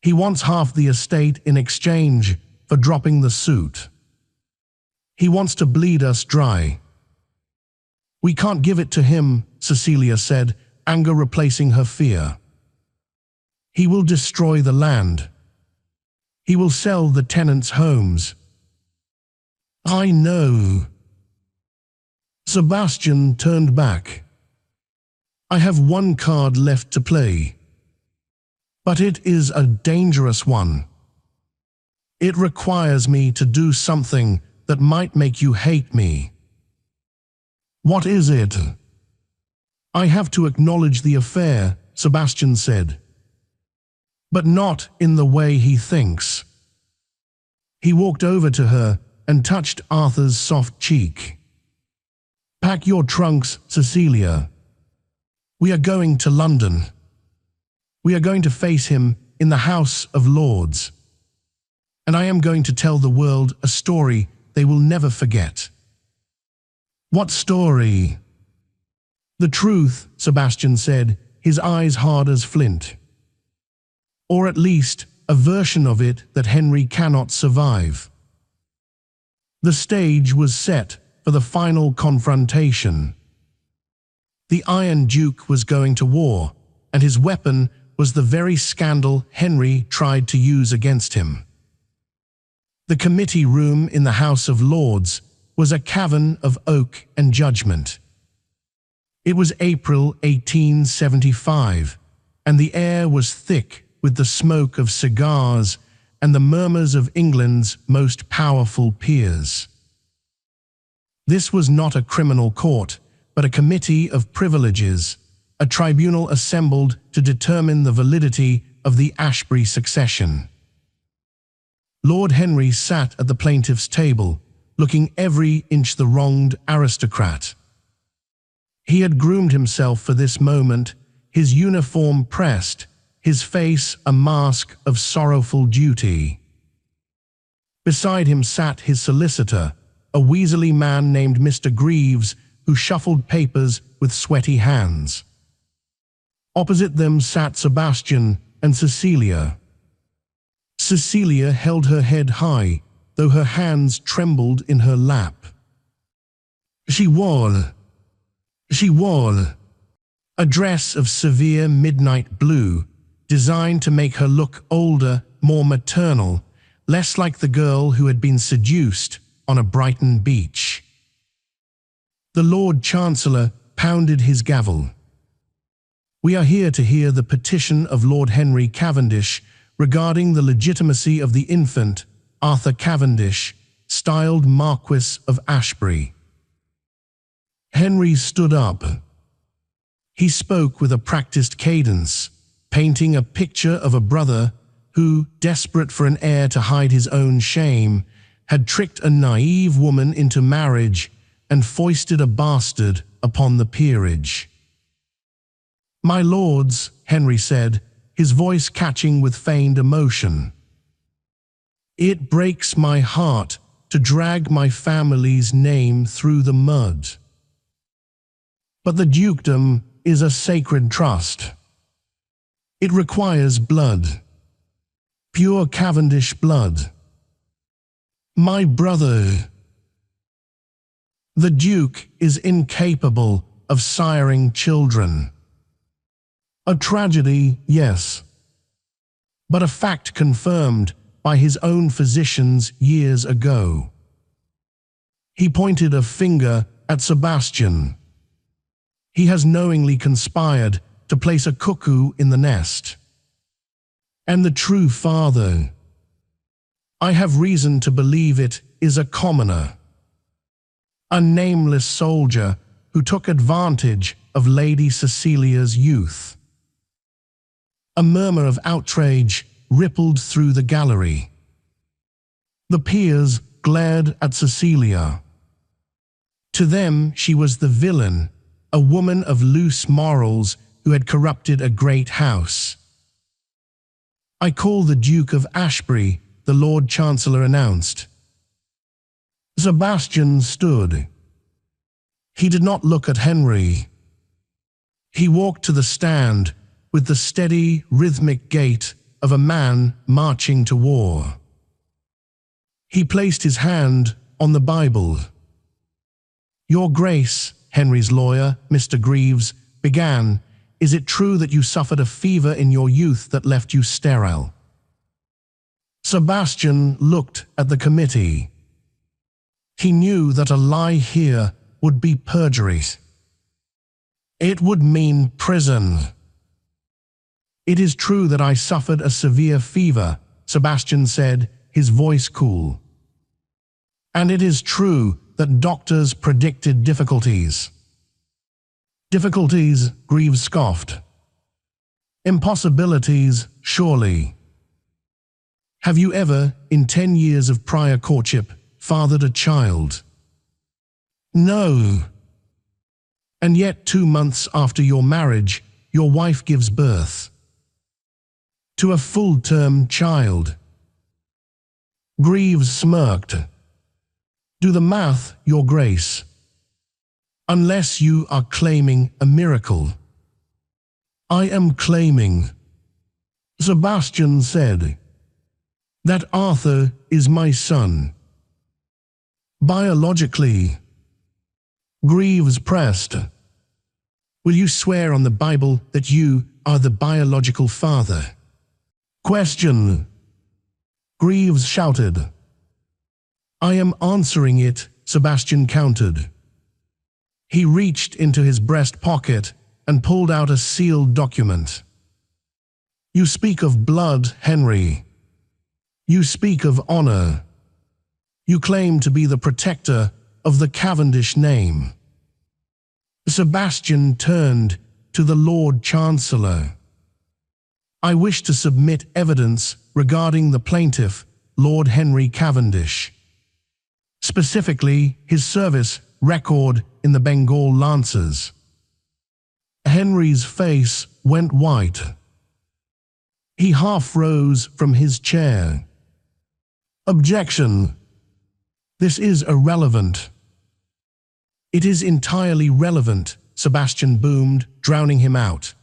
He wants half the estate in exchange for dropping the suit. He wants to bleed us dry. We can't give it to him, Cecilia said, anger replacing her fear. He will destroy the land. He will sell the tenants' homes. I know. Sebastian turned back. I have one card left to play. But it is a dangerous one. It requires me to do something that might make you hate me. What is it? I have to acknowledge the affair, Sebastian said. But not in the way he thinks. He walked over to her and touched Arthur's soft cheek. Pack your trunks, Cecilia. We are going to London. We are going to face him in the House of Lords. And I am going to tell the world a story they will never forget. What story? The truth, Sebastian said, his eyes hard as flint. Or at least a version of it that Henry cannot survive. The stage was set for the final confrontation. The Iron Duke was going to war, and his weapon was the very scandal Henry tried to use against him. The committee room in the House of Lords was a cavern of oak and judgment. It was April 1875, and the air was thick with the smoke of cigars and the murmurs of England's most powerful peers. This was not a criminal court, but a committee of privileges, a tribunal assembled to determine the validity of the Ashbury succession. Lord Henry sat at the plaintiff's table, looking every inch the wronged aristocrat. He had groomed himself for this moment, his uniform pressed, his face a mask of sorrowful duty. Beside him sat his solicitor, a weaselly man named Mr. Greaves, who shuffled papers with sweaty hands. Opposite them sat Sebastian and Cecilia. Cecilia held her head high, though her hands trembled in her lap. She wore a dress of severe midnight blue, designed to make her look older, more maternal, less like the girl who had been seduced on a Brighton beach. The Lord Chancellor pounded his gavel. We are here to hear the petition of Lord Henry Cavendish regarding the legitimacy of the infant, Arthur Cavendish, styled Marquis of Ashbury. Henry stood up. He spoke with a practiced cadence, painting a picture of a brother who, desperate for an heir to hide his own shame, had tricked a naive woman into marriage and foisted a bastard upon the peerage. My lords, Henry said, his voice catching with feigned emotion. It breaks my heart to drag my family's name through the mud. But the dukedom is a sacred trust. It requires blood, pure Cavendish blood. My brother. The Duke is incapable of siring children. A tragedy, yes. but a fact confirmed by his own physicians years ago. He pointed a finger at Sebastian. He has knowingly conspired to place a cuckoo in the nest. And the true father, I have reason to believe it, is a commoner. A nameless soldier who took advantage of Lady Cecilia's youth. A murmur of outrage rippled through the gallery. The peers glared at Cecilia. To them, she was the villain, a woman of loose morals who had corrupted a great house. I call the Duke of Ashbury, the Lord Chancellor announced. Sebastian stood. He did not look at Henry. He walked to the stand with the steady, rhythmic gait of a man marching to war. He placed his hand on the Bible. Your Grace, Henry's lawyer, Mr. Greaves, began, is it true that you suffered a fever in your youth that left you sterile? Sebastian looked at the committee. He knew that a lie here would be perjury. It would mean prison. It is true that I suffered a severe fever, Sebastian said, his voice cool. And it is true that doctors predicted difficulties. Difficulties, Greaves scoffed. Impossibilities, surely. Have you ever, in 10 years of prior courtship, fathered a child? No. And yet 2 months after your marriage, your wife gives birth to a full-term child. Greaves smirked. Do the math, Your Grace. Unless you are claiming a miracle. I am claiming, Sebastian said, that Arthur is my son. Biologically. Greaves pressed. Will you swear on the Bible that you are the biological father? Question. Greaves shouted. I am answering it, Sebastian countered. He reached into his breast pocket and pulled out a sealed document. You speak of blood, Henry. You speak of honor. You claim to be the protector of the Cavendish name. Sebastian turned to the Lord Chancellor. I wish to submit evidence regarding the plaintiff, Lord Henry Cavendish. Specifically, his service record in the Bengal Lancers. Henry's face went white. He half rose from his chair. Objection. This is irrelevant. It is entirely relevant, Sebastian boomed, drowning him out.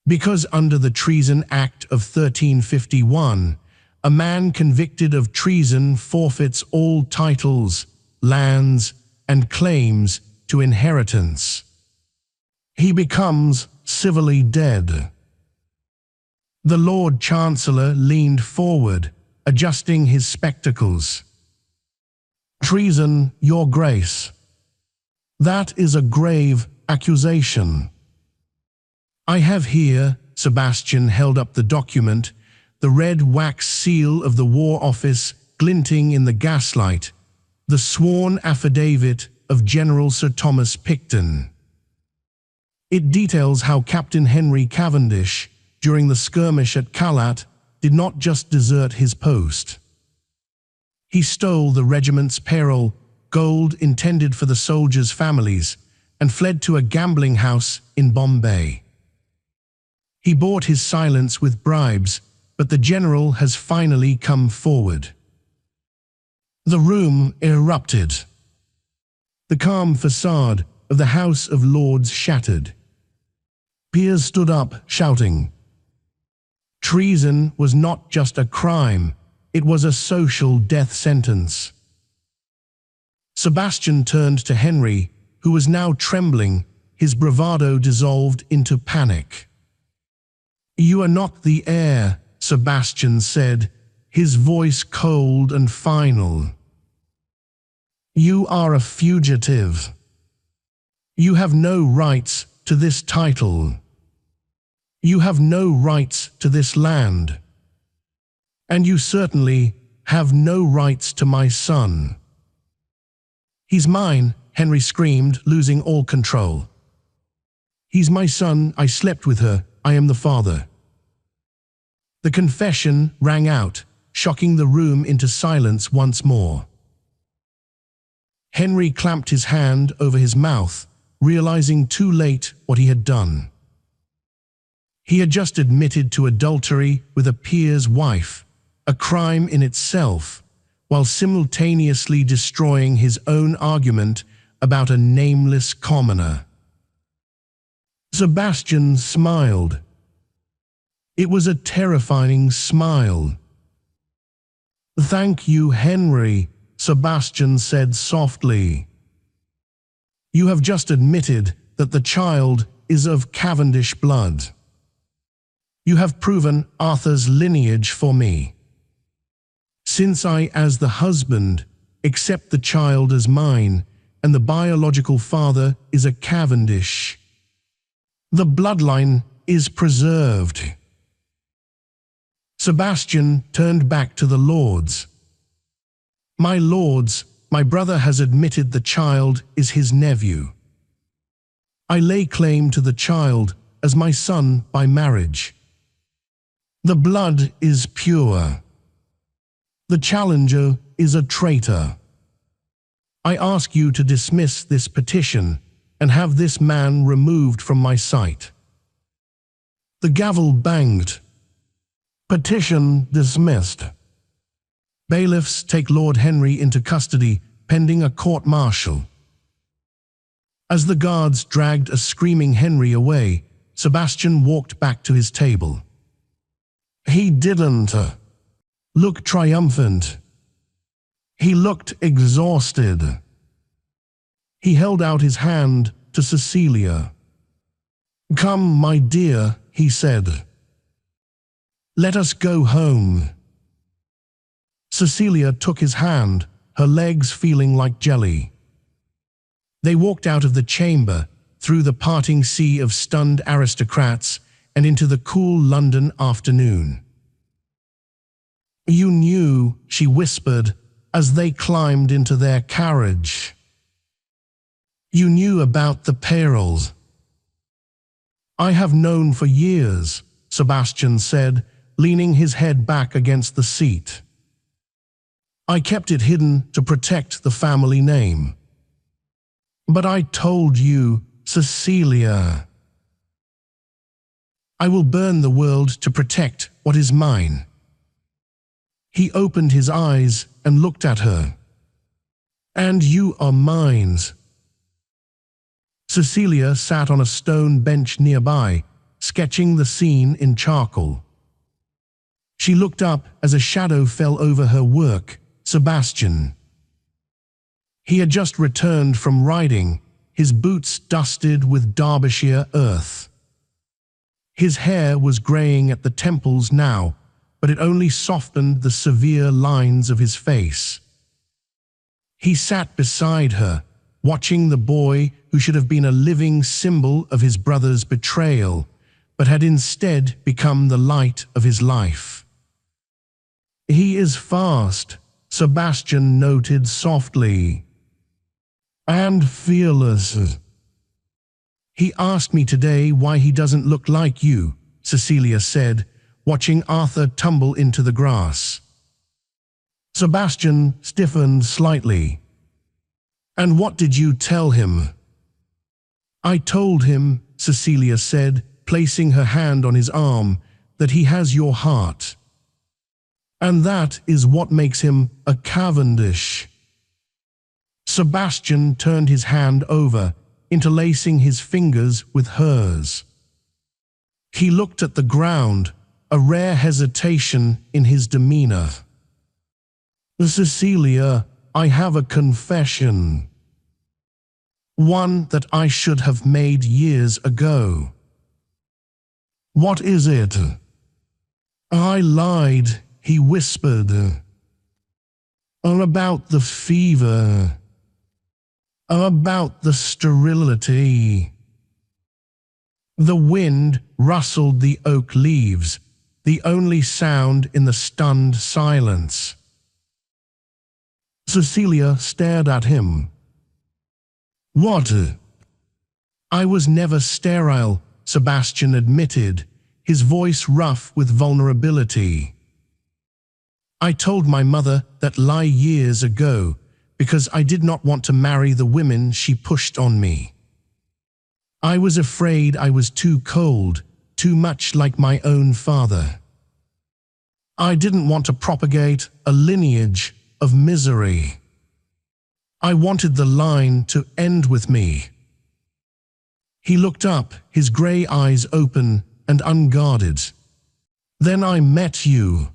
Because under the Treason Act of 1351, a man convicted of treason forfeits all titles, lands, and claims to inheritance. He becomes civilly dead. The Lord Chancellor leaned forward, adjusting his spectacles. Treason, Your Grace. That is a grave accusation. I have here, Sebastian held up the document, the red wax seal of the War Office glinting in the gaslight, the sworn affidavit of General Sir Thomas Picton. It details how Captain Henry Cavendish, during the skirmish at Kalat, did not just desert his post. He stole the regiment's payroll, gold intended for the soldiers' families, and fled to a gambling house in Bombay. He bought his silence with bribes, but the general has finally come forward. The room erupted. The calm facade of the House of Lords shattered. Peers stood up, shouting. Treason was not just a crime, it was a social death sentence. Sebastian turned to Henry, who was now trembling, his bravado dissolved into panic. You are not the heir, Sebastian said, his voice cold and final. You are a fugitive. You have no rights to this title. You have no rights to this land. And you certainly have no rights to my son. He's mine, Henry screamed, losing all control. He's my son, I slept with her, I am the father. The confession rang out, shocking the room into silence once more. Henry clamped his hand over his mouth, realizing too late what he had done. He had just admitted to adultery with a peer's wife, a crime in itself, while simultaneously destroying his own argument about a nameless commoner. Sebastian smiled. It was a terrifying smile. Thank you, Henry, Sebastian said softly. You have just admitted that the child is of Cavendish blood. You have proven Arthur's lineage for me. Since I, as the husband, accept the child as mine, and the biological father is a Cavendish, the bloodline is preserved. Sebastian turned back to the lords. My lords, my brother has admitted the child is his nephew. I lay claim to the child as my son by marriage. The blood is pure. The challenger is a traitor. I ask you to dismiss this petition and have this man removed from my sight. The gavel banged. Petition dismissed. Bailiffs take Lord Henry into custody pending a court-martial. As the guards dragged a screaming Henry away, Sebastian walked back to his table. He didn't look triumphant. He looked exhausted. He held out his hand to Cecilia. Come, my dear, he said. Let us go home. Cecilia took his hand, her legs feeling like jelly. They walked out of the chamber, through the parting sea of stunned aristocrats, and into the cool London afternoon. You knew, she whispered, as they climbed into their carriage. You knew about the perils. I have known for years, Sebastian said, leaning his head back against the seat. I kept it hidden to protect the family name. But I told you, Cecilia. I will burn the world to protect what is mine. He opened his eyes and looked at her. And you are mine. Cecilia sat on a stone bench nearby, sketching the scene in charcoal. She looked up as a shadow fell over her work, Sebastian. He had just returned from riding, his boots dusted with Derbyshire earth. His hair was greying at the temples now, but it only softened the severe lines of his face. He sat beside her, watching the boy who should have been a living symbol of his brother's betrayal, but had instead become the light of his life. He is fast, Sebastian noted softly, and fearless. He asked me today why he doesn't look like you, Cecilia said, watching Arthur tumble into the grass. Sebastian stiffened slightly. And what did you tell him? I told him, Cecilia said, placing her hand on his arm, that he has your heart. And that is what makes him a Cavendish. Sebastian turned his hand over, interlacing his fingers with hers. He looked at the ground, a rare hesitation in his demeanor. Cecilia, I have a confession. One that I should have made years ago. What is it? I lied, he whispered. About the fever. About the sterility. The wind rustled the oak leaves, the only sound in the stunned silence. Cecilia stared at him. What? I was never sterile, Sebastian admitted, his voice rough with vulnerability. I told my mother that lie years ago because I did not want to marry the women she pushed on me. I was afraid I was too cold, too much like my own father. I didn't want to propagate a lineage of misery. I wanted the line to end with me. He looked up, his grey eyes open and unguarded. Then I met you.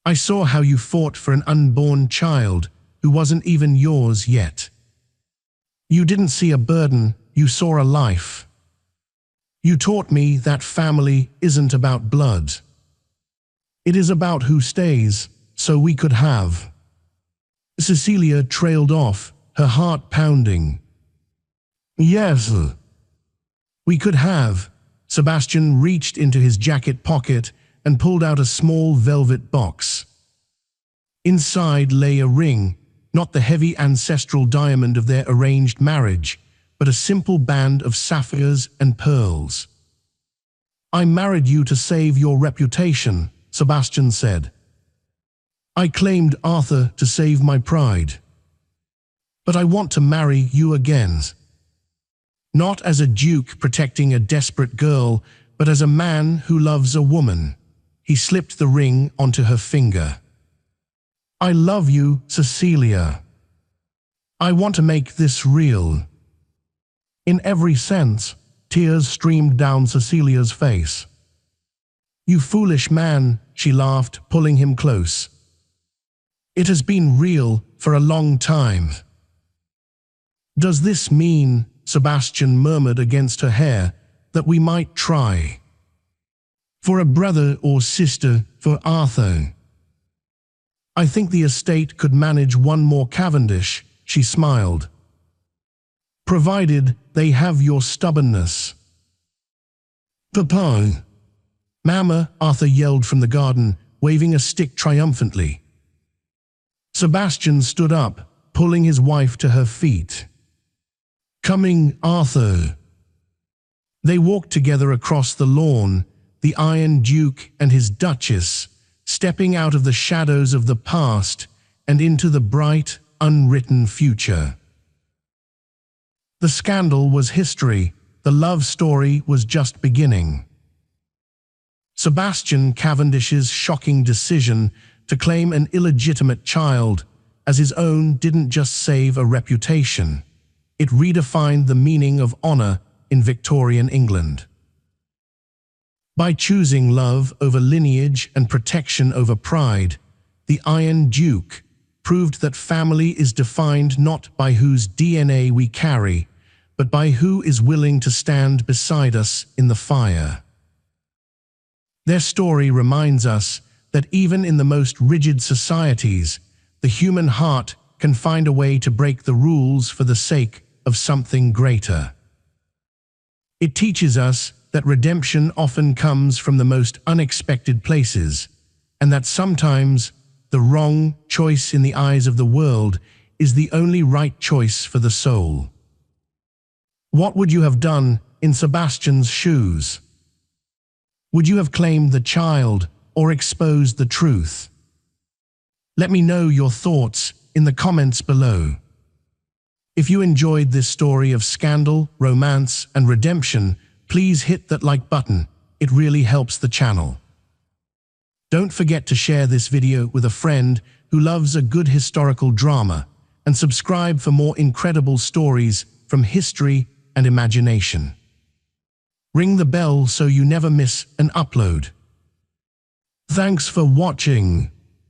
I saw how you fought for an unborn child who wasn't even yours yet. You didn't see a burden, you saw a life. You taught me that family isn't about blood. It is about who stays, so we could have. Cecilia trailed off, her heart pounding. Yes, we could have. Sebastian reached into his jacket pocket and pulled out a small velvet box. Inside lay a ring, not the heavy ancestral diamond of their arranged marriage, but a simple band of sapphires and pearls. I married you to save your reputation, Sebastian said. I claimed Arthur to save my pride. But I want to marry you again. Not as a duke protecting a desperate girl, but as a man who loves a woman. He slipped the ring onto her finger. I love you, Cecilia. I want to make this real. In every sense, tears streamed down Cecilia's face. You foolish man, she laughed, pulling him close. It has been real for a long time. Does this mean, Sebastian murmured against her hair, that we might try? For a brother or sister for Arthur. I think the estate could manage one more Cavendish, she smiled. Provided they have your stubbornness. Papa! Mama, Arthur yelled from the garden, waving a stick triumphantly. Sebastian stood up, pulling his wife to her feet. Coming, Arthur. They walked together across the lawn, the Iron Duke and his Duchess, stepping out of the shadows of the past and into the bright, unwritten future. The scandal was history, the love story was just beginning. Sebastian Cavendish's shocking decision to claim an illegitimate child as his own didn't just save a reputation. It redefined the meaning of honor in Victorian England. By choosing love over lineage and protection over pride, the Iron Duke proved that family is defined not by whose DNA we carry, but by who is willing to stand beside us in the fire. Their story reminds us that even in the most rigid societies, the human heart can find a way to break the rules for the sake of something greater. It teaches us that redemption often comes from the most unexpected places, and that sometimes the wrong choice in the eyes of the world is the only right choice for the soul. What would you have done in Sebastian's shoes? Would you have claimed the child or exposed the truth? Let me know your thoughts in the comments below. If you enjoyed this story of scandal, romance, and redemption, please hit that like button. It really helps the channel. Don't forget to share this video with a friend who loves a good historical drama, and subscribe for more incredible stories from history and imagination. Ring the bell so you never miss an upload. Thanks for watching.